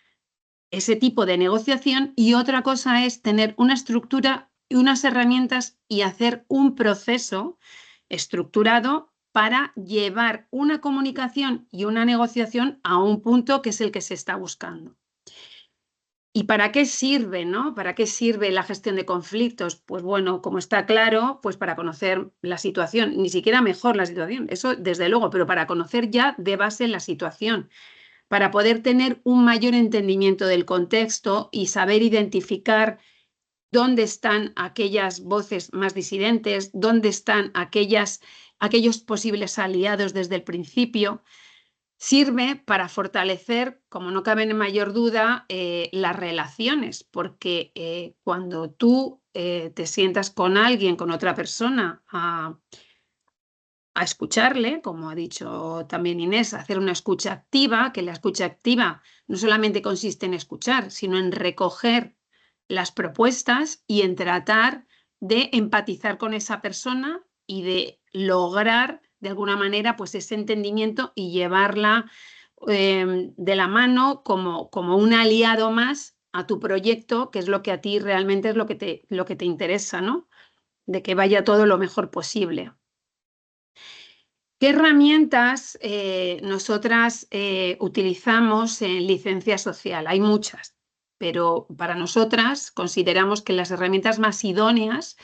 ese tipo de negociación y otra cosa es tener una estructura y unas herramientas y hacer un proceso estructurado para llevar una comunicación y una negociación a un punto que es el que se está buscando. ¿Y para qué sirve, no? ¿Para qué sirve la gestión de conflictos? Pues bueno, como está claro, pues para conocer la situación, ni siquiera mejor la situación, eso desde luego, pero para conocer ya de base la situación, para poder tener un mayor entendimiento del contexto y saber identificar dónde están aquellas voces más disidentes, dónde están aquellos posibles aliados desde el principio. Sirve para fortalecer, como no cabe en mayor duda, las relaciones, porque cuando tú te sientas con alguien, con otra persona, a escucharle, como ha dicho también Inés, hacer una escucha activa, que la escucha activa no solamente consiste en escuchar, sino en recoger las propuestas y en tratar de empatizar con esa persona y de lograr de alguna manera pues ese entendimiento y llevarla de la mano como un aliado más a tu proyecto, que es lo que a ti realmente es lo que te interesa, ¿no? De que vaya todo lo mejor posible. ¿Qué herramientas nosotras utilizamos en licencia social? Hay muchas, pero para nosotras consideramos que las herramientas más idóneas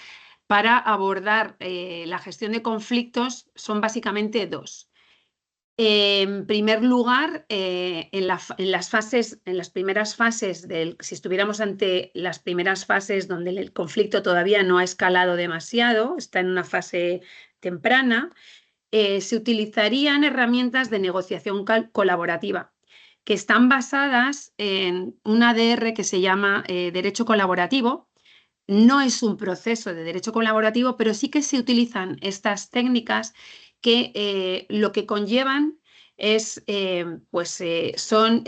para abordar la gestión de conflictos son básicamente dos. En primer lugar, en las primeras fases, si estuviéramos ante las primeras fases donde el conflicto todavía no ha escalado demasiado, está en una fase temprana, se utilizarían herramientas de negociación colaborativa que están basadas en un ADR que se llama derecho colaborativo. No es un proceso de derecho colaborativo, pero sí que se utilizan estas técnicas que lo que conllevan son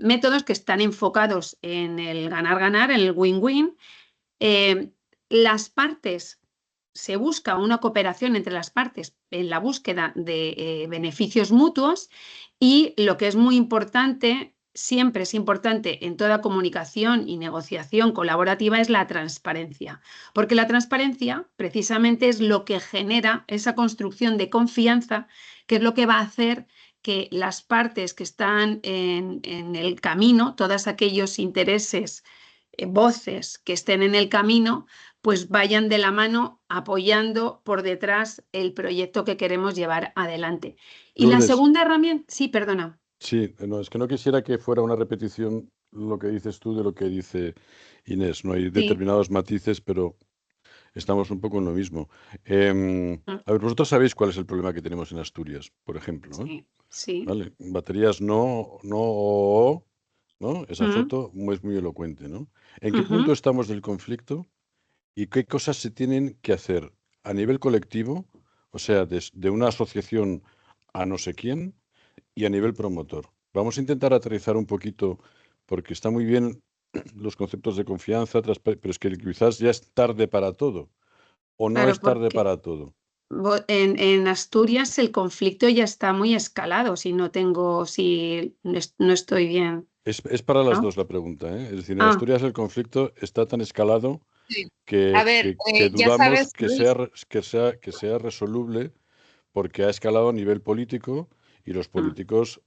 métodos que están enfocados en el ganar-ganar, en el win-win. Las partes, se busca una cooperación entre las partes en la búsqueda de beneficios mutuos, y lo que es muy importante, siempre es importante en toda comunicación y negociación colaborativa, es la transparencia, porque la transparencia precisamente es lo que genera esa construcción de confianza, que es lo que va a hacer que las partes que están en el camino, todos aquellos intereses, voces que estén en el camino, pues vayan de la mano apoyando por detrás el proyecto que queremos llevar adelante. Y la Lourdes, segunda herramienta, sí, perdona. sí, no, es que no quisiera que fuera una repetición lo que dices tú de lo que dice Inés. No hay Sí. determinados matices, pero estamos un poco en lo mismo. Mm. A ver, vosotros sabéis cuál es el problema que tenemos en Asturias, por ejemplo, ¿no? Sí, sí. ¿Vale? Baterías ¿no? Esa Mm, foto es muy elocuente, ¿no? ¿En qué ujú. punto estamos del conflicto y qué cosas se tienen que hacer a nivel colectivo, o sea, de una asociación a no sé quién, y a nivel promotor? Vamos a intentar aterrizar un poquito, porque está muy bien los conceptos de confianza, pero es que quizás ya es tarde para todo, o no Claro, es tarde porque para todo. en Asturias el conflicto ya está muy escalado, si no estoy bien, Es para las ¿no? dos la pregunta, ¿eh? Es decir, en Ah, Asturias el conflicto está tan escalado Sí. A que, ver, que- que ya dudamos sabes, que sea, Luis. que sea resoluble porque ha escalado a nivel político y los ah. políticos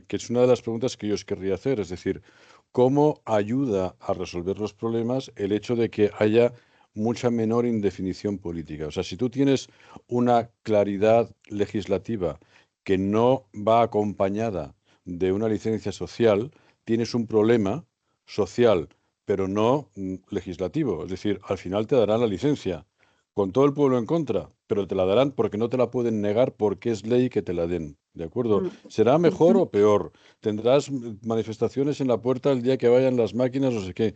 que es una de las preguntas que yo os querría hacer, es decir, ¿cómo ayuda a resolver los problemas el hecho de que haya mucha menor indefinición política? O sea, si tú tienes una claridad legislativa que no va acompañada de una licencia social, tienes un problema social, pero no legislativo. Es decir, al final te darán la licencia con todo el pueblo en contra, pero te la darán porque no te la pueden negar porque es ley que te la den, ¿de acuerdo? Mm, ¿Será mejor ujú. o peor? Tendrás manifestaciones en la puerta el día que vayan las máquinas, no sé qué,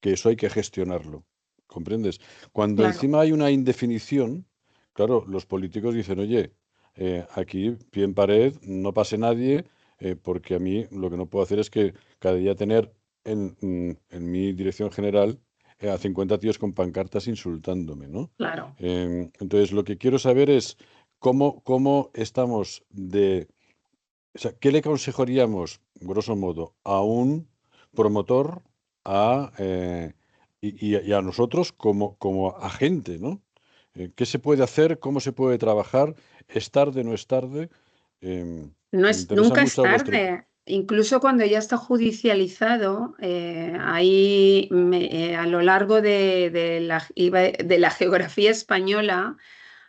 que eso hay que gestionarlo, ¿comprendes? Cuando Claro. encima hay una indefinición, claro, los políticos dicen, oye, aquí pie en pared, no pase nadie, porque a mí lo que no puedo hacer es que cada día tener en mi dirección general a 50 tíos con pancartas insultándome, ¿no? Claro. Entonces, lo que quiero saber es cómo estamos o sea, ¿qué le aconsejaríamos, grosso modo, a un promotor a, y a nosotros como agente, ¿no? ¿Qué se puede hacer? ¿Cómo se puede trabajar? ¿Es tarde, no es tarde? Me interesa Nunca es mucho vuestro... tarde. Incluso cuando ya está judicializado, a lo largo de la geografía española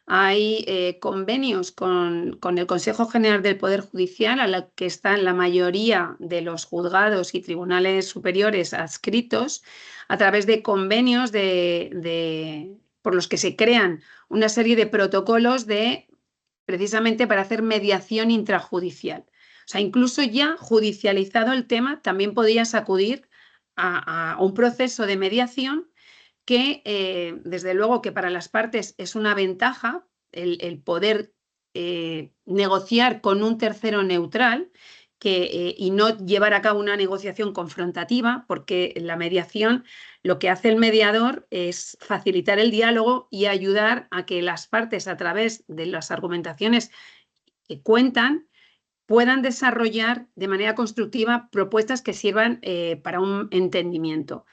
hay convenios con el Consejo General del Poder Judicial, a la que están la mayoría de los juzgados y tribunales superiores adscritos, a través de convenios por los que se crean una serie de protocolos precisamente para hacer mediación intrajudicial. O sea, incluso ya judicializado el tema, también podías acudir a un proceso de mediación que, desde luego, que para las partes es una ventaja el poder negociar con un tercero neutral y no llevar a cabo una negociación confrontativa, porque la mediación, lo que hace el mediador es facilitar el diálogo y ayudar a que las partes, a través de las argumentaciones que cuentan, puedan desarrollar de manera constructiva propuestas que sirvan para un entendimiento.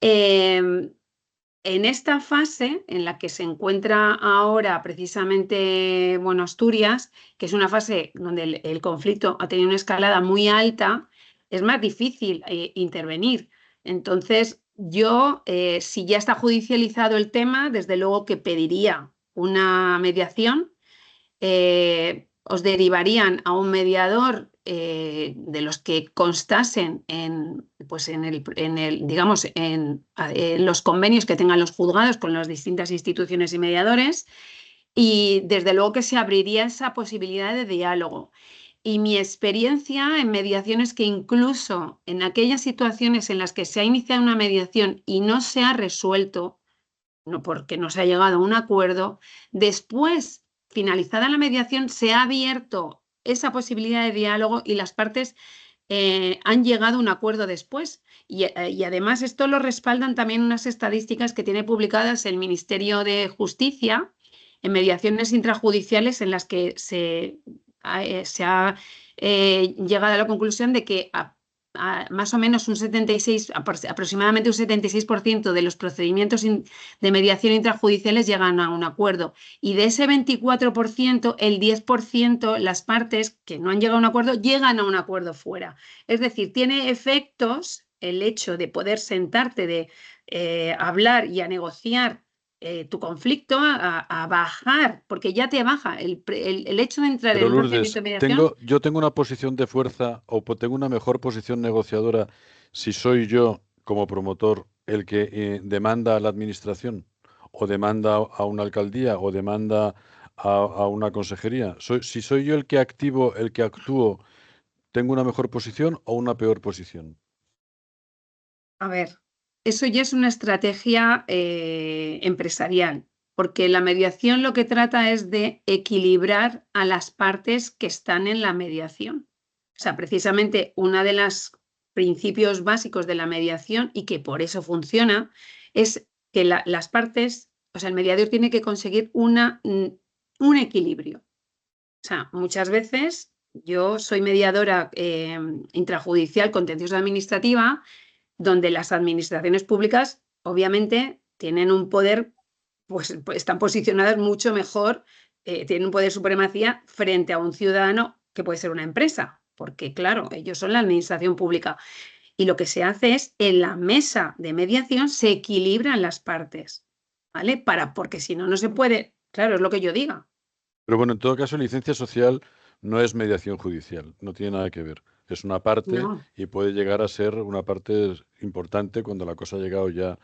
En esta fase en la que se encuentra ahora precisamente, bueno, Asturias, que es una fase donde el conflicto ha tenido una escalada muy alta, es más difícil intervenir. Entonces, yo, si ya está judicializado el tema, desde luego que pediría una mediación. Os derivarían a un mediador de los que constasen pues digamos, en los convenios que tengan los juzgados con las distintas instituciones y mediadores, y desde luego que se abriría esa posibilidad de diálogo. Y mi experiencia en mediación es que incluso en aquellas situaciones en las que se ha iniciado una mediación y no se ha resuelto, no porque no se ha llegado a un acuerdo, después, finalizada la mediación, se ha abierto esa posibilidad de diálogo y las partes han llegado a un acuerdo después. Y además esto lo respaldan también unas estadísticas que tiene publicadas el Ministerio de Justicia en mediaciones intrajudiciales en las que se ha llegado a la conclusión de que más o menos aproximadamente un 76% de los procedimientos de mediación intrajudiciales llegan a un acuerdo. Y de ese 24%, el 10%, las partes que no han llegado a un acuerdo, llegan a un acuerdo fuera. Es decir, tiene efectos el hecho de poder sentarte, de hablar y a negociar tu conflicto, a bajar, porque ya te baja el hecho de entrar Pero en un Lourdes, procedimiento de mediación. yo tengo una posición de fuerza o tengo una mejor posición negociadora si soy yo, como promotor, el que demanda a la administración, o demanda a una alcaldía, o demanda a una consejería. Si soy yo el que actúo, ¿tengo una mejor posición o una peor posición? A ver, eso ya es una estrategia empresarial, porque la mediación lo que trata es de equilibrar a las partes que están en la mediación. O sea, precisamente uno de los principios básicos de la mediación y que por eso funciona es que las partes, o sea, el mediador tiene que conseguir un equilibrio. O sea, muchas veces yo soy mediadora intrajudicial contencioso administrativa, donde las administraciones públicas obviamente tienen un poder, pues están posicionadas mucho mejor, tienen un poder de supremacía frente a un ciudadano que puede ser una empresa, porque claro, ellos son la administración pública. Y lo que se hace es, en la mesa de mediación se equilibran las partes, ¿vale? Porque si no, no se puede, claro, es lo que yo diga. Pero bueno, en todo caso, licencia social no es mediación judicial, no tiene nada que ver. Es una parte No, y puede llegar a ser una parte importante cuando la cosa ha llegado ya.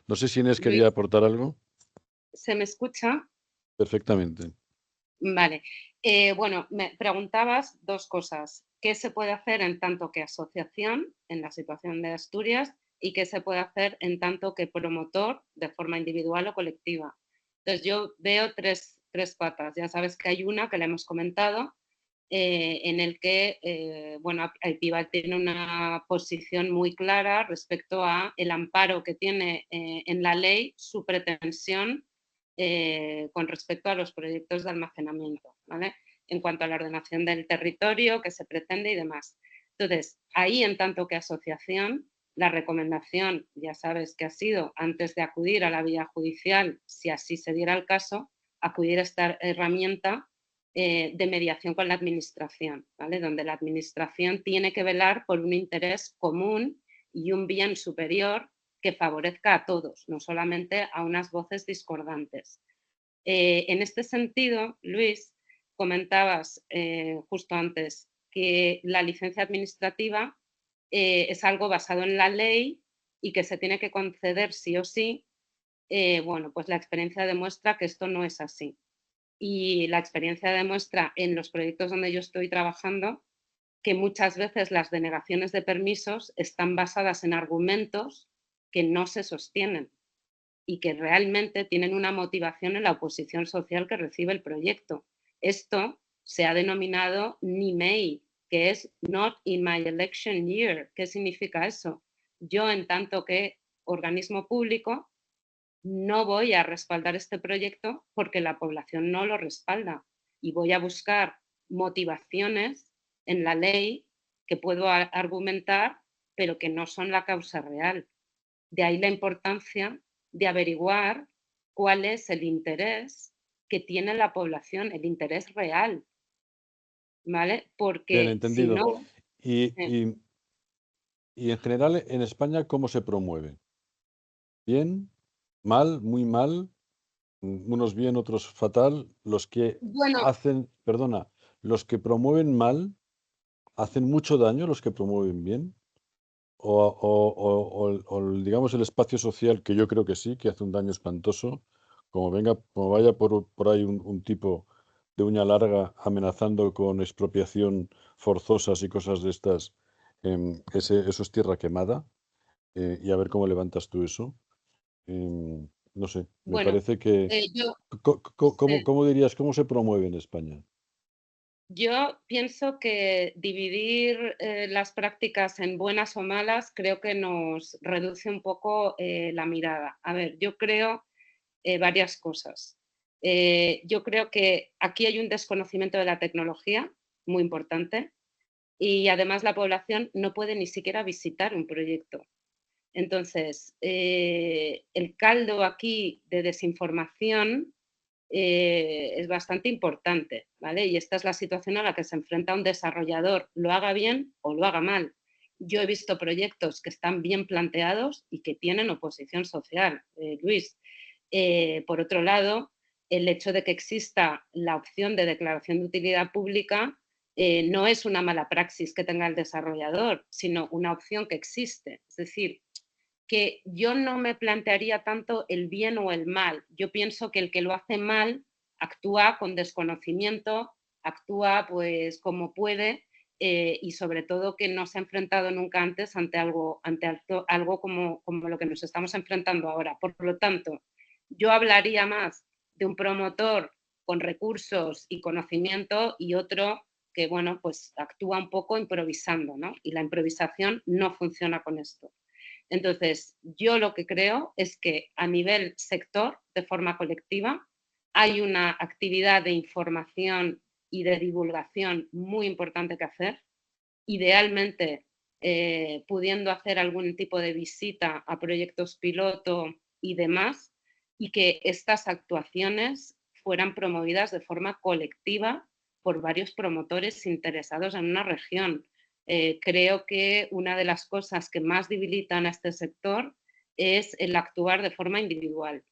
No sé si Inés quería Luis, aportar algo. ¿se me escucha? Perfectamente. Vale. Bueno, me preguntabas dos cosas. ¿Qué se puede hacer en tanto que asociación en la situación de Asturias y qué se puede hacer en tanto que promotor de forma individual o colectiva? Entonces, yo veo tres patas. Ya sabes que hay una que la hemos comentado, en el que, bueno, Aipival tiene una posición muy clara respecto a el amparo que tiene en la ley su pretensión con respecto a los proyectos de almacenamiento, ¿vale? En cuanto a la ordenación del territorio que se pretende y demás. Entonces, ahí en tanto que asociación, la recomendación, ya sabes que ha sido, antes de acudir a la vía judicial, si así se diera el caso, acudir a esta herramienta de mediación con la administración, ¿vale? Donde la administración tiene que velar por un interés común y un bien superior que favorezca a todos, no solamente a unas voces discordantes. En este sentido, Luis, comentabas justo antes que la licencia administrativa es algo basado en la ley y que se tiene que conceder sí o sí. Bueno, pues la experiencia demuestra que esto no es así. Y la experiencia demuestra en los proyectos donde yo estoy trabajando que muchas veces las denegaciones de permisos están basadas en argumentos que no se sostienen y que realmente tienen una motivación en la oposición social que recibe el proyecto. Esto se ha denominado NIMEI, que es Not in my election year. ¿Qué significa eso? Yo, en tanto que organismo público, no voy a respaldar este proyecto porque la población no lo respalda y voy a buscar motivaciones en la ley que puedo argumentar, pero que no son la causa real. De ahí la importancia de averiguar cuál es el interés que tiene la población, el interés real, ¿vale? Bien, Porque si entendido. no, Y, y, y en general, en España, ¿cómo se promueve? bien, mal, muy mal, unos bien, otros fatal. Los que Bueno, hacen, perdona, los que promueven mal hacen mucho daño, los que promueven bien. Digamos el espacio social, que yo creo que sí, que hace un daño espantoso, como vaya por ahí un tipo de uña larga amenazando con expropiación forzosas y cosas de estas, eso es tierra quemada, y a ver cómo levantas tú eso. No sé, me bueno, parece que... yo, ¿Cómo, cómo dirías, cómo se promueve en España? yo pienso que dividir las prácticas en buenas o malas creo que nos reduce un poco la mirada. A ver, yo creo varias cosas. Yo creo que aquí hay un desconocimiento de la tecnología muy importante y además la población no puede ni siquiera visitar un proyecto. Entonces, el caldo aquí de desinformación es bastante importante, ¿vale? Y esta es la situación a la que se enfrenta un desarrollador, lo haga bien o lo haga mal. Yo he visto proyectos que están bien planteados y que tienen oposición social, Luis. Por otro lado, el hecho de que exista la opción de declaración de utilidad pública no es una mala praxis que tenga el desarrollador, sino una opción que existe. Es decir, que yo no me plantearía tanto el bien o el mal. Yo pienso que el que lo hace mal actúa con desconocimiento, actúa pues como puede y sobre todo que no se ha enfrentado nunca antes ante algo como lo que nos estamos enfrentando ahora. Por lo tanto, yo hablaría más de un promotor con recursos y conocimiento y otro que, bueno, pues actúa un poco improvisando, ¿no? Y la improvisación no funciona con esto. Entonces, yo lo que creo es que a nivel sector, de forma colectiva, hay una actividad de información y de divulgación muy importante que hacer. Idealmente, pudiendo hacer algún tipo de visita a proyectos piloto y demás, y que estas actuaciones fueran promovidas de forma colectiva por varios promotores interesados en una región. Creo que una de las cosas que más debilitan a este sector es el actuar de forma individual,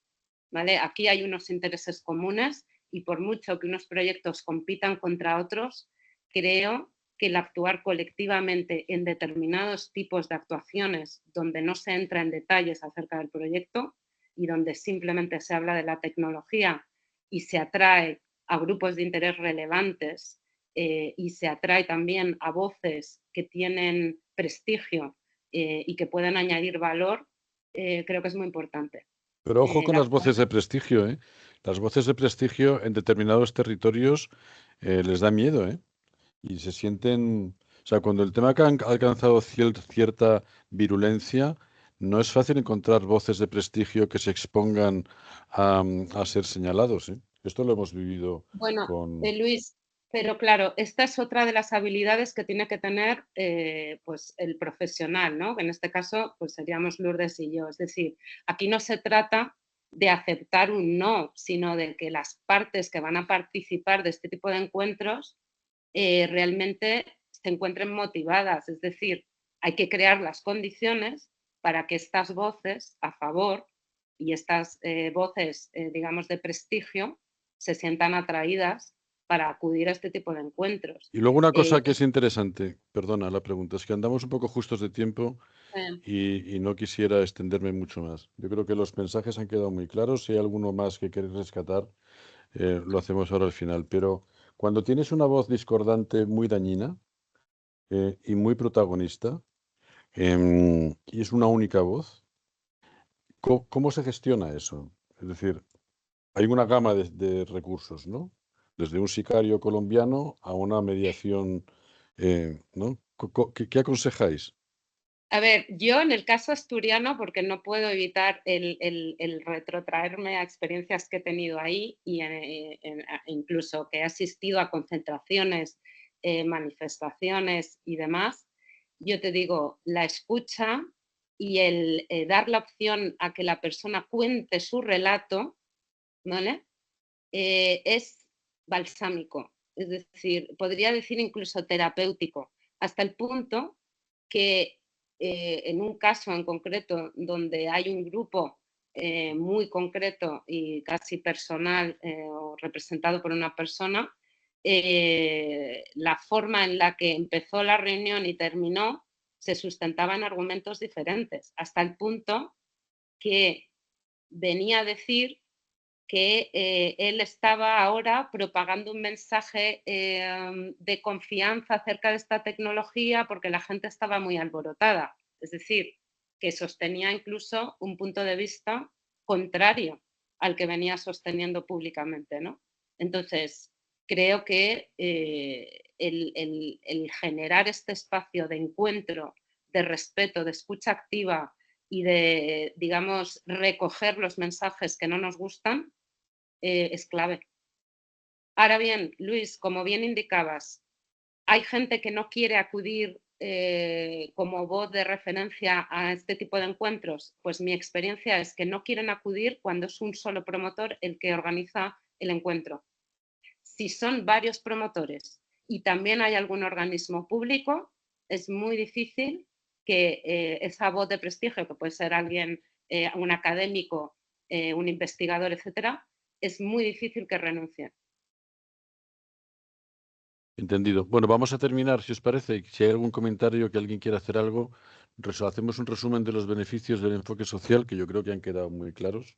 ¿vale? Aquí hay unos intereses comunes y por mucho que unos proyectos compitan contra otros, creo que el actuar colectivamente en determinados tipos de actuaciones donde no se entra en detalles acerca del proyecto y donde simplemente se habla de la tecnología y se atrae a grupos de interés relevantes y se atrae también a voces que tienen prestigio y que puedan añadir valor, creo que es muy importante. Pero ojo con La las voces de prestigio, ¿eh? Las voces de prestigio en determinados territorios les da miedo, ¿eh? Y se sienten, o sea, cuando el tema ha alcanzado cierta virulencia, no es fácil encontrar voces de prestigio que se expongan a ser señalados, ¿eh? Esto lo hemos vivido Bueno, con... Luis, pero claro, esta es otra de las habilidades que tiene que tener pues el profesional, ¿no? En este caso, pues seríamos Lourdes y yo. Es decir, aquí no se trata de aceptar un no, sino de que las partes que van a participar de este tipo de encuentros realmente se encuentren motivadas. Es decir, hay que crear las condiciones para que estas voces a favor y estas voces, digamos, de prestigio, se sientan atraídas para acudir a este tipo de encuentros. Y luego una Eh, cosa que es interesante, perdona la pregunta, es que andamos un poco justos de tiempo eh, y no quisiera extenderme mucho más. Yo creo que los mensajes han quedado muy claros. Si hay alguno más que queréis rescatar, lo hacemos ahora al final. Pero cuando tienes una voz discordante muy dañina y muy protagonista, y es una única voz, ¿cómo se gestiona eso? Es decir, hay una gama de recursos, ¿no? Desde un sicario colombiano a una mediación, ¿no? ¿Qué aconsejáis? a ver, yo en el caso asturiano, porque no puedo evitar el retrotraerme a experiencias que he tenido ahí y incluso que he asistido a concentraciones, manifestaciones y demás, yo te digo, la escucha y el dar la opción a que la persona cuente su relato, ¿vale? Es balsámico, es decir, podría decir incluso terapéutico, hasta el punto que en un caso en concreto donde hay un grupo muy concreto y casi personal o representado por una persona, la forma en la que empezó la reunión y terminó se sustentaba en argumentos diferentes, hasta el punto que venía a decir que él estaba ahora propagando un mensaje de confianza acerca de esta tecnología porque la gente estaba muy alborotada. Es decir, que sostenía incluso un punto de vista contrario al que venía sosteniendo públicamente, ¿no? Entonces, creo que el generar este espacio de encuentro, de respeto, de escucha activa y de, digamos, recoger los mensajes que no nos gustan, es clave. Ahora bien, Luis, como bien indicabas, hay gente que no quiere acudir como voz de referencia a este tipo de encuentros. Pues mi experiencia es que no quieren acudir cuando es un solo promotor el que organiza el encuentro. Si son varios promotores y también hay algún organismo público, es muy difícil que esa voz de prestigio, que puede ser alguien, un académico, un investigador, etcétera, es muy difícil que renuncien. Entendido. Bueno, vamos a terminar, si os parece. Si hay algún comentario que alguien quiera hacer algo, hacemos un resumen de los beneficios del enfoque social, que yo creo que han quedado muy claros,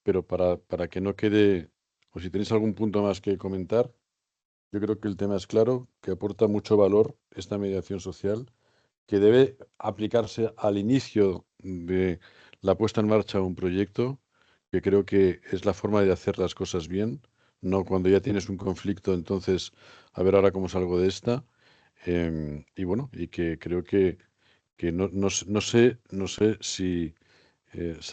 pero para que no quede, o si tenéis algún punto más que comentar, yo creo que el tema es claro, que aporta mucho valor esta mediación social, que debe aplicarse al inicio de la puesta en marcha de un proyecto, que creo que es la forma de hacer las cosas bien, no cuando ya tienes un conflicto, entonces a ver ahora cómo salgo de esta. Y bueno, y que creo que no sé si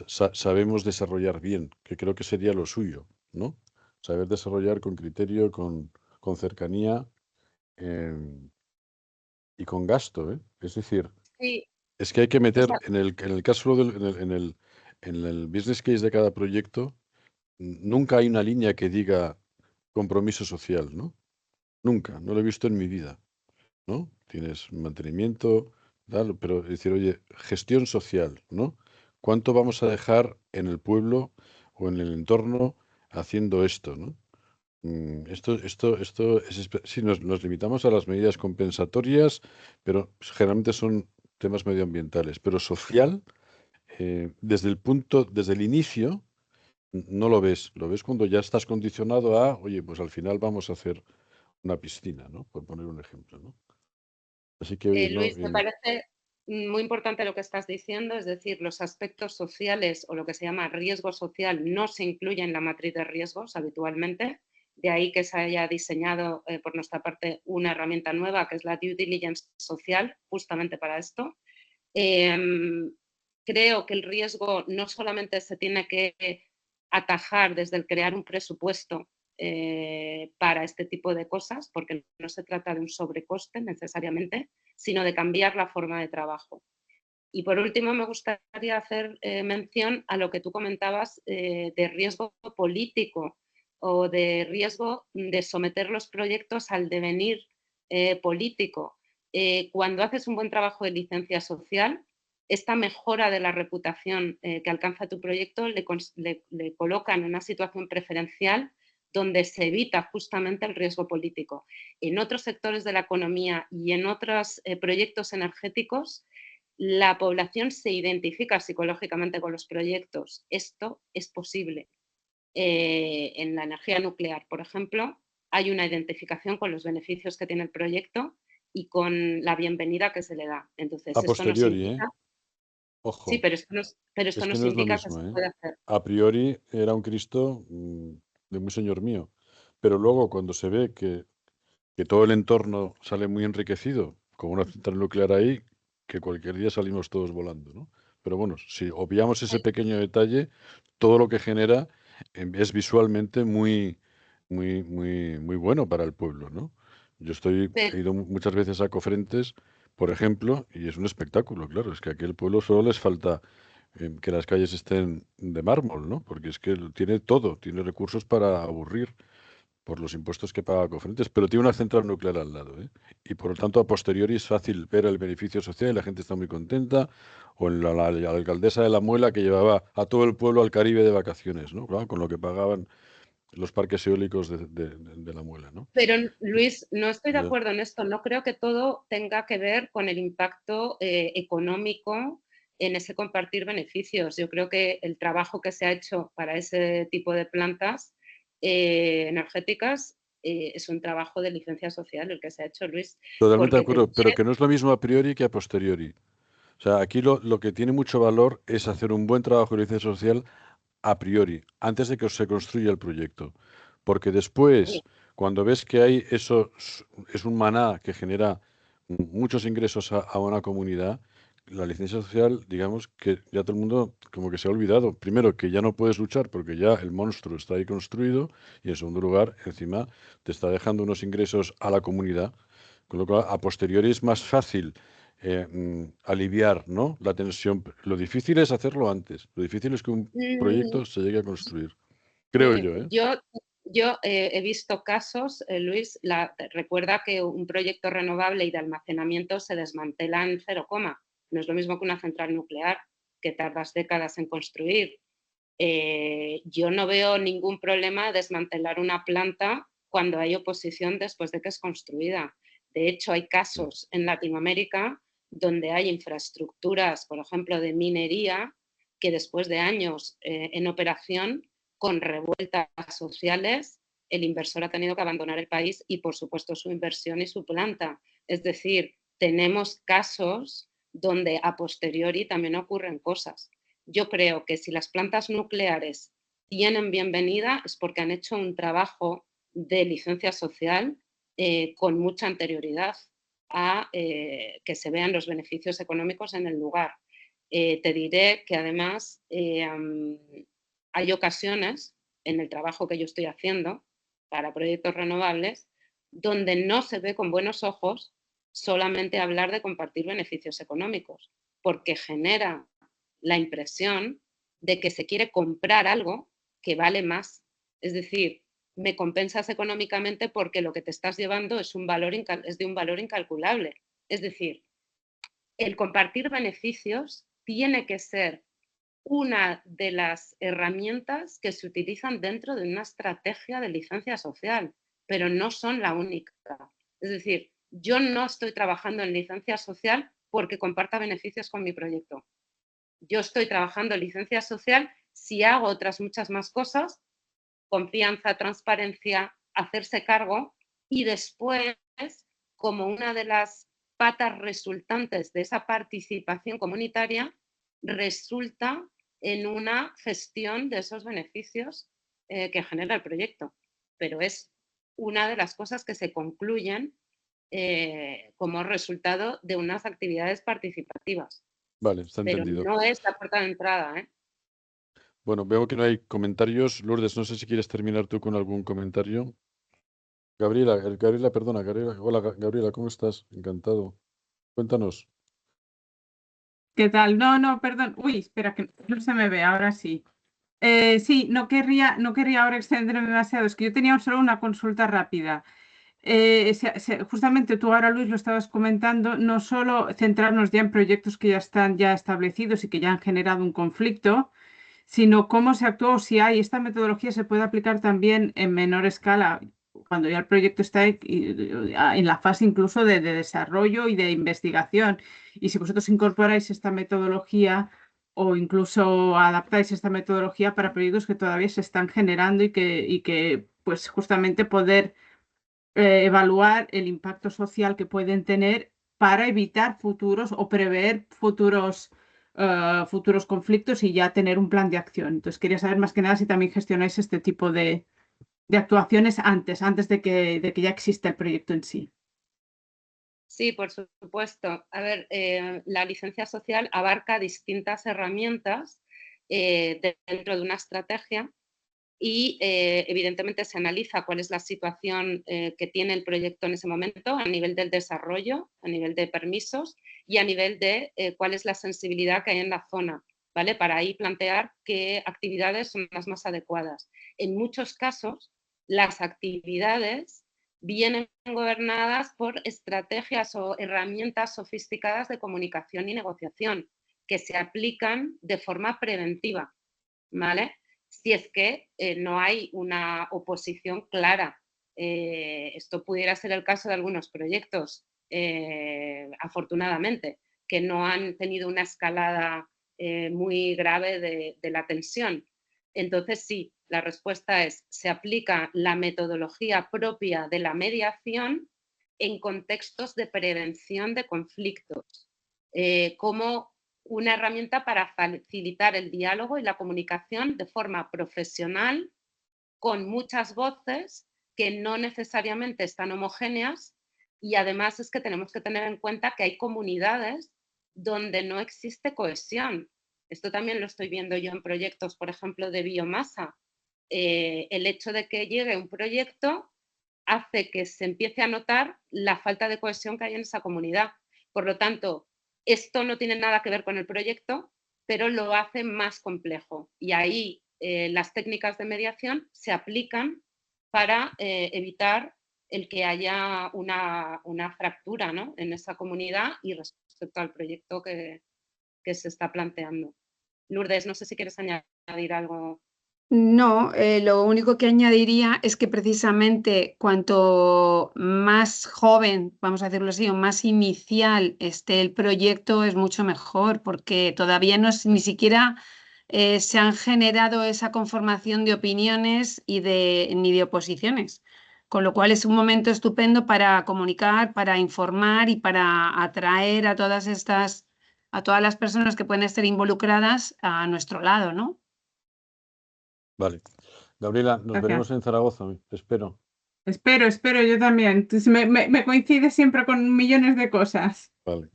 sabemos desarrollar bien, que creo que sería lo suyo, ¿no? Saber desarrollar con criterio, con cercanía em, y con gasto, ¿eh? Es decir, Sí, es que hay que o meter sea, en el caso del, en el business case de cada proyecto, nunca hay una línea que diga compromiso social, ¿no? Nunca, no lo he visto en mi vida, ¿no? Tienes mantenimiento, tal, pero es decir, oye, gestión social, ¿no? ¿Cuánto vamos a dejar en el pueblo o en el entorno haciendo esto, ¿no? Esto es, sí, nos limitamos a las medidas compensatorias, pero generalmente son temas medioambientales, pero social, desde el inicio, no lo ves cuando ya estás condicionado a, oye, pues al final vamos a hacer una piscina, ¿no? Por poner un ejemplo, ¿no? Así que, oye, no, Luis, me parece muy importante lo que estás diciendo, es decir, los aspectos sociales o lo que se llama riesgo social no se incluyen en la matriz de riesgos habitualmente, de ahí que se haya diseñado por nuestra parte una herramienta nueva que es la due diligence social, justamente para esto. Creo que el riesgo no solamente se tiene que atajar desde el crear un presupuesto para este tipo de cosas, porque no se trata de un sobrecoste necesariamente, sino de cambiar la forma de trabajo. Y por último, me gustaría hacer mención a lo que tú comentabas de riesgo político o de riesgo de someter los proyectos al devenir político. Cuando haces un buen trabajo de licencia social, esta mejora de la reputación que alcanza tu proyecto le coloca en una situación preferencial donde se evita justamente el riesgo político. En otros sectores de la economía y en otros proyectos energéticos, la población se identifica psicológicamente con los proyectos. Esto es posible. En la energía nuclear, por ejemplo, hay una identificación con los beneficios que tiene el proyecto y con la bienvenida que se le da. Entonces, a esto no posteriori, ¿eh? significa... Sí, Ojo, pero esto es no que no es lo significa que mismo, se ¿eh? pueda hacer. A priori era un Cristo de muy señor mío, pero luego cuando se ve que todo el entorno sale muy enriquecido, con una central nuclear ahí, que cualquier día salimos todos volando, ¿no? Pero bueno, si obviamos ese pequeño detalle, todo lo que genera es visualmente muy bueno para el pueblo, ¿no? He ido muchas veces a Cofrentes, por ejemplo, y es un espectáculo, claro, es que a aquel pueblo solo les falta que las calles estén de mármol, ¿no? Porque es que tiene todo, tiene recursos para aburrir. por los impuestos que paga Cofrentes, pero tiene una central nuclear al lado, ¿eh? Y por lo tanto, a posteriori es fácil ver el beneficio social y la gente está muy contenta. O en la alcaldesa de La Muela, que llevaba a todo el pueblo al Caribe de vacaciones, ¿no? Claro, con lo que pagaban los parques eólicos de La Muela, ¿no? Pero, Luis, no estoy de Ya. acuerdo en esto. No creo que todo tenga que ver con el impacto económico en ese compartir beneficios. Yo creo que el trabajo que se ha hecho para ese tipo de plantas energéticas es un trabajo de licencia social el que se ha hecho, Luis. Totalmente de Porque te acuerdo, pero diré, que no es lo mismo a priori que a posteriori. O sea, aquí lo que tiene mucho valor es hacer un buen trabajo de licencia social a priori, antes de que se construya el proyecto. Porque después, cuando ves que hay eso, es un maná que genera muchos ingresos a una comunidad, la licencia social, digamos que ya todo el mundo como que se ha olvidado. Primero, que ya no puedes luchar porque ya el monstruo está ahí construido, y en segundo lugar, encima, te está dejando unos ingresos a la comunidad, con lo cual a posteriori es más fácil aliviar, ¿no?, la tensión. Lo difícil es hacerlo antes. Lo difícil es que un proyecto se llegue a construir. Creo yo, ¿eh? Yo he visto casos, Luis, recuerda que un proyecto renovable y de almacenamiento se desmantela en 0, no es lo mismo que una central nuclear, que tardas décadas en construir. Yo no veo ningún problema desmantelar una planta cuando hay oposición después de que es construida. De hecho, hay casos en Latinoamérica donde hay infraestructuras, por ejemplo, de minería, que después de años en operación, con revueltas sociales, el inversor ha tenido que abandonar el país y, por supuesto, su inversión y su planta. Es decir, tenemos casos donde a posteriori también ocurren cosas. Yo creo que si las plantas nucleares tienen bienvenida es porque han hecho un trabajo de licencia social con mucha anterioridad a que se vean los beneficios económicos en el lugar. Te diré que además hay ocasiones en el trabajo que yo estoy haciendo para proyectos renovables donde no se ve con buenos ojos solamente hablar de compartir beneficios económicos, porque genera la impresión de que se quiere comprar algo que vale más. Es decir, me compensas económicamente porque lo que te estás llevando es de un valor incalculable. Es decir, el compartir beneficios tiene que ser una de las herramientas que se utilizan dentro de una estrategia de licencia social, pero no son la única. Es decir, yo no estoy trabajando en licencia social porque comparta beneficios con mi proyecto. Yo estoy trabajando en licencia social si hago otras muchas más cosas, confianza, transparencia, hacerse cargo, y después, como una de las patas resultantes de esa participación comunitaria, resulta en una gestión de esos beneficios que genera el proyecto. Pero es una de las cosas que se concluyen como resultado de unas actividades participativas. Vale, está Pero entendido. no es la puerta de entrada, ¿eh? Bueno, veo que no hay comentarios. Lourdes, no sé si quieres terminar tú con algún comentario. Gabriela, perdona, Gabriela. Hola, Gabriela, ¿cómo estás? Encantado. Cuéntanos. ¿Qué tal? No, perdón. Uy, espera, que no se me ve, ahora sí. Sí, no querría ahora extenderme demasiado, es que yo tenía solo una consulta rápida. Justamente tú ahora, Luis, lo estabas comentando, no solo centrarnos ya en proyectos que ya están ya establecidos y que ya han generado un conflicto, sino cómo se actúa o si hay esta metodología se puede aplicar también en menor escala, cuando ya el proyecto está en la fase incluso de desarrollo y de investigación. Y si vosotros incorporáis esta metodología o incluso adaptáis esta metodología para proyectos que todavía se están generando y que pues justamente poder evaluar el impacto social que pueden tener para evitar futuros o prever futuros conflictos y ya tener un plan de acción. Entonces, quería saber más que nada si también gestionáis este tipo de actuaciones antes de que ya exista el proyecto en sí. Sí, por supuesto. A ver, la licencia social abarca distintas herramientas dentro de una estrategia y evidentemente se analiza cuál es la situación que tiene el proyecto en ese momento a nivel del desarrollo, a nivel de permisos y a nivel de cuál es la sensibilidad que hay en la zona, ¿vale? Para ahí plantear qué actividades son las más adecuadas. En muchos casos las actividades vienen gobernadas por estrategias o herramientas sofisticadas de comunicación y negociación que se aplican de forma preventiva, ¿vale? Si es que no hay una oposición clara. Esto pudiera ser el caso de algunos proyectos, afortunadamente, que no han tenido una escalada muy grave de la tensión. Entonces, sí, la respuesta es, se aplica la metodología propia de la mediación en contextos de prevención de conflictos, como una herramienta para facilitar el diálogo y la comunicación de forma profesional con muchas voces que no necesariamente están homogéneas, y además es que tenemos que tener en cuenta que hay comunidades donde no existe cohesión. Esto también lo estoy viendo yo en proyectos, por ejemplo, de biomasa. El hecho de que llegue un proyecto hace que se empiece a notar la falta de cohesión que hay en esa comunidad. Por lo tanto, esto no tiene nada que ver con el proyecto, pero lo hace más complejo. Y ahí las técnicas de mediación se aplican para evitar el que haya una fractura, ¿no?, en esa comunidad y respecto al proyecto que se está planteando. Lourdes, no sé si quieres añadir algo. No, lo único que añadiría es que precisamente cuanto más joven, vamos a decirlo así, o más inicial esté el proyecto, es mucho mejor, porque todavía no es, ni siquiera se han generado esa conformación de opiniones y ni de oposiciones. Con lo cual es un momento estupendo para comunicar, para informar y para atraer a todas las personas que pueden estar involucradas a nuestro lado, ¿no? Vale. Gabriela, nos veremos en Zaragoza, espero. Espero, yo también. Entonces, me coincide siempre con millones de cosas. Vale.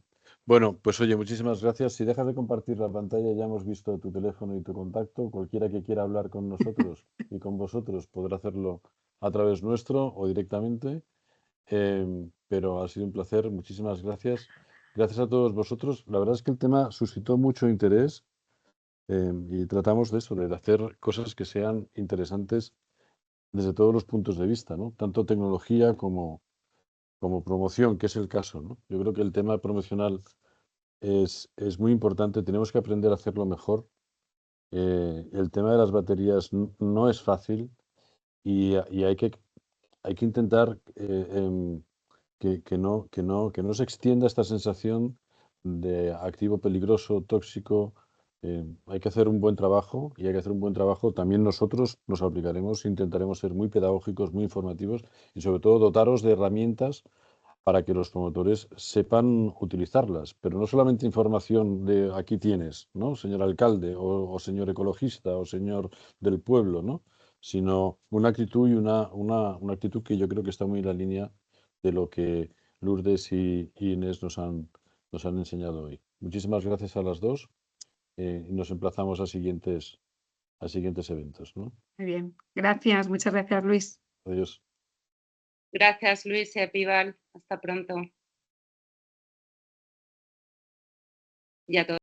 Bueno, pues oye, muchísimas gracias. Si dejas de compartir la pantalla, ya hemos visto tu teléfono y tu contacto. Cualquiera que quiera hablar con nosotros y con vosotros podrá hacerlo a través nuestro o directamente. Pero ha sido un placer. Muchísimas gracias. Gracias a todos vosotros. La verdad es que el tema suscitó mucho interés y tratamos de eso, de hacer cosas que sean interesantes desde todos los puntos de vista, ¿no? Tanto tecnología como promoción, que es el caso, ¿no? Yo creo que el tema promocional es muy importante, tenemos que aprender a hacerlo mejor. El tema de las baterías no es fácil y hay que intentar que no se extienda esta sensación de activo peligroso, tóxico. Hay que hacer un buen trabajo y hay que hacer un buen trabajo. También nosotros nos aplicaremos, intentaremos ser muy pedagógicos, muy informativos y sobre todo dotaros de herramientas para que los promotores sepan utilizarlas, pero no solamente información de aquí tienes, ¿no?, señor alcalde o señor ecologista o señor del pueblo, ¿no?, sino una actitud y una actitud que yo creo que está muy en la línea de lo que Lourdes y Inés nos han enseñado hoy. Muchísimas gracias a las dos y nos emplazamos a siguientes eventos, ¿no? Muy bien, gracias, muchas gracias, Luis. Adiós. Gracias, Luis y Epíbal. Hasta pronto. Y a todos.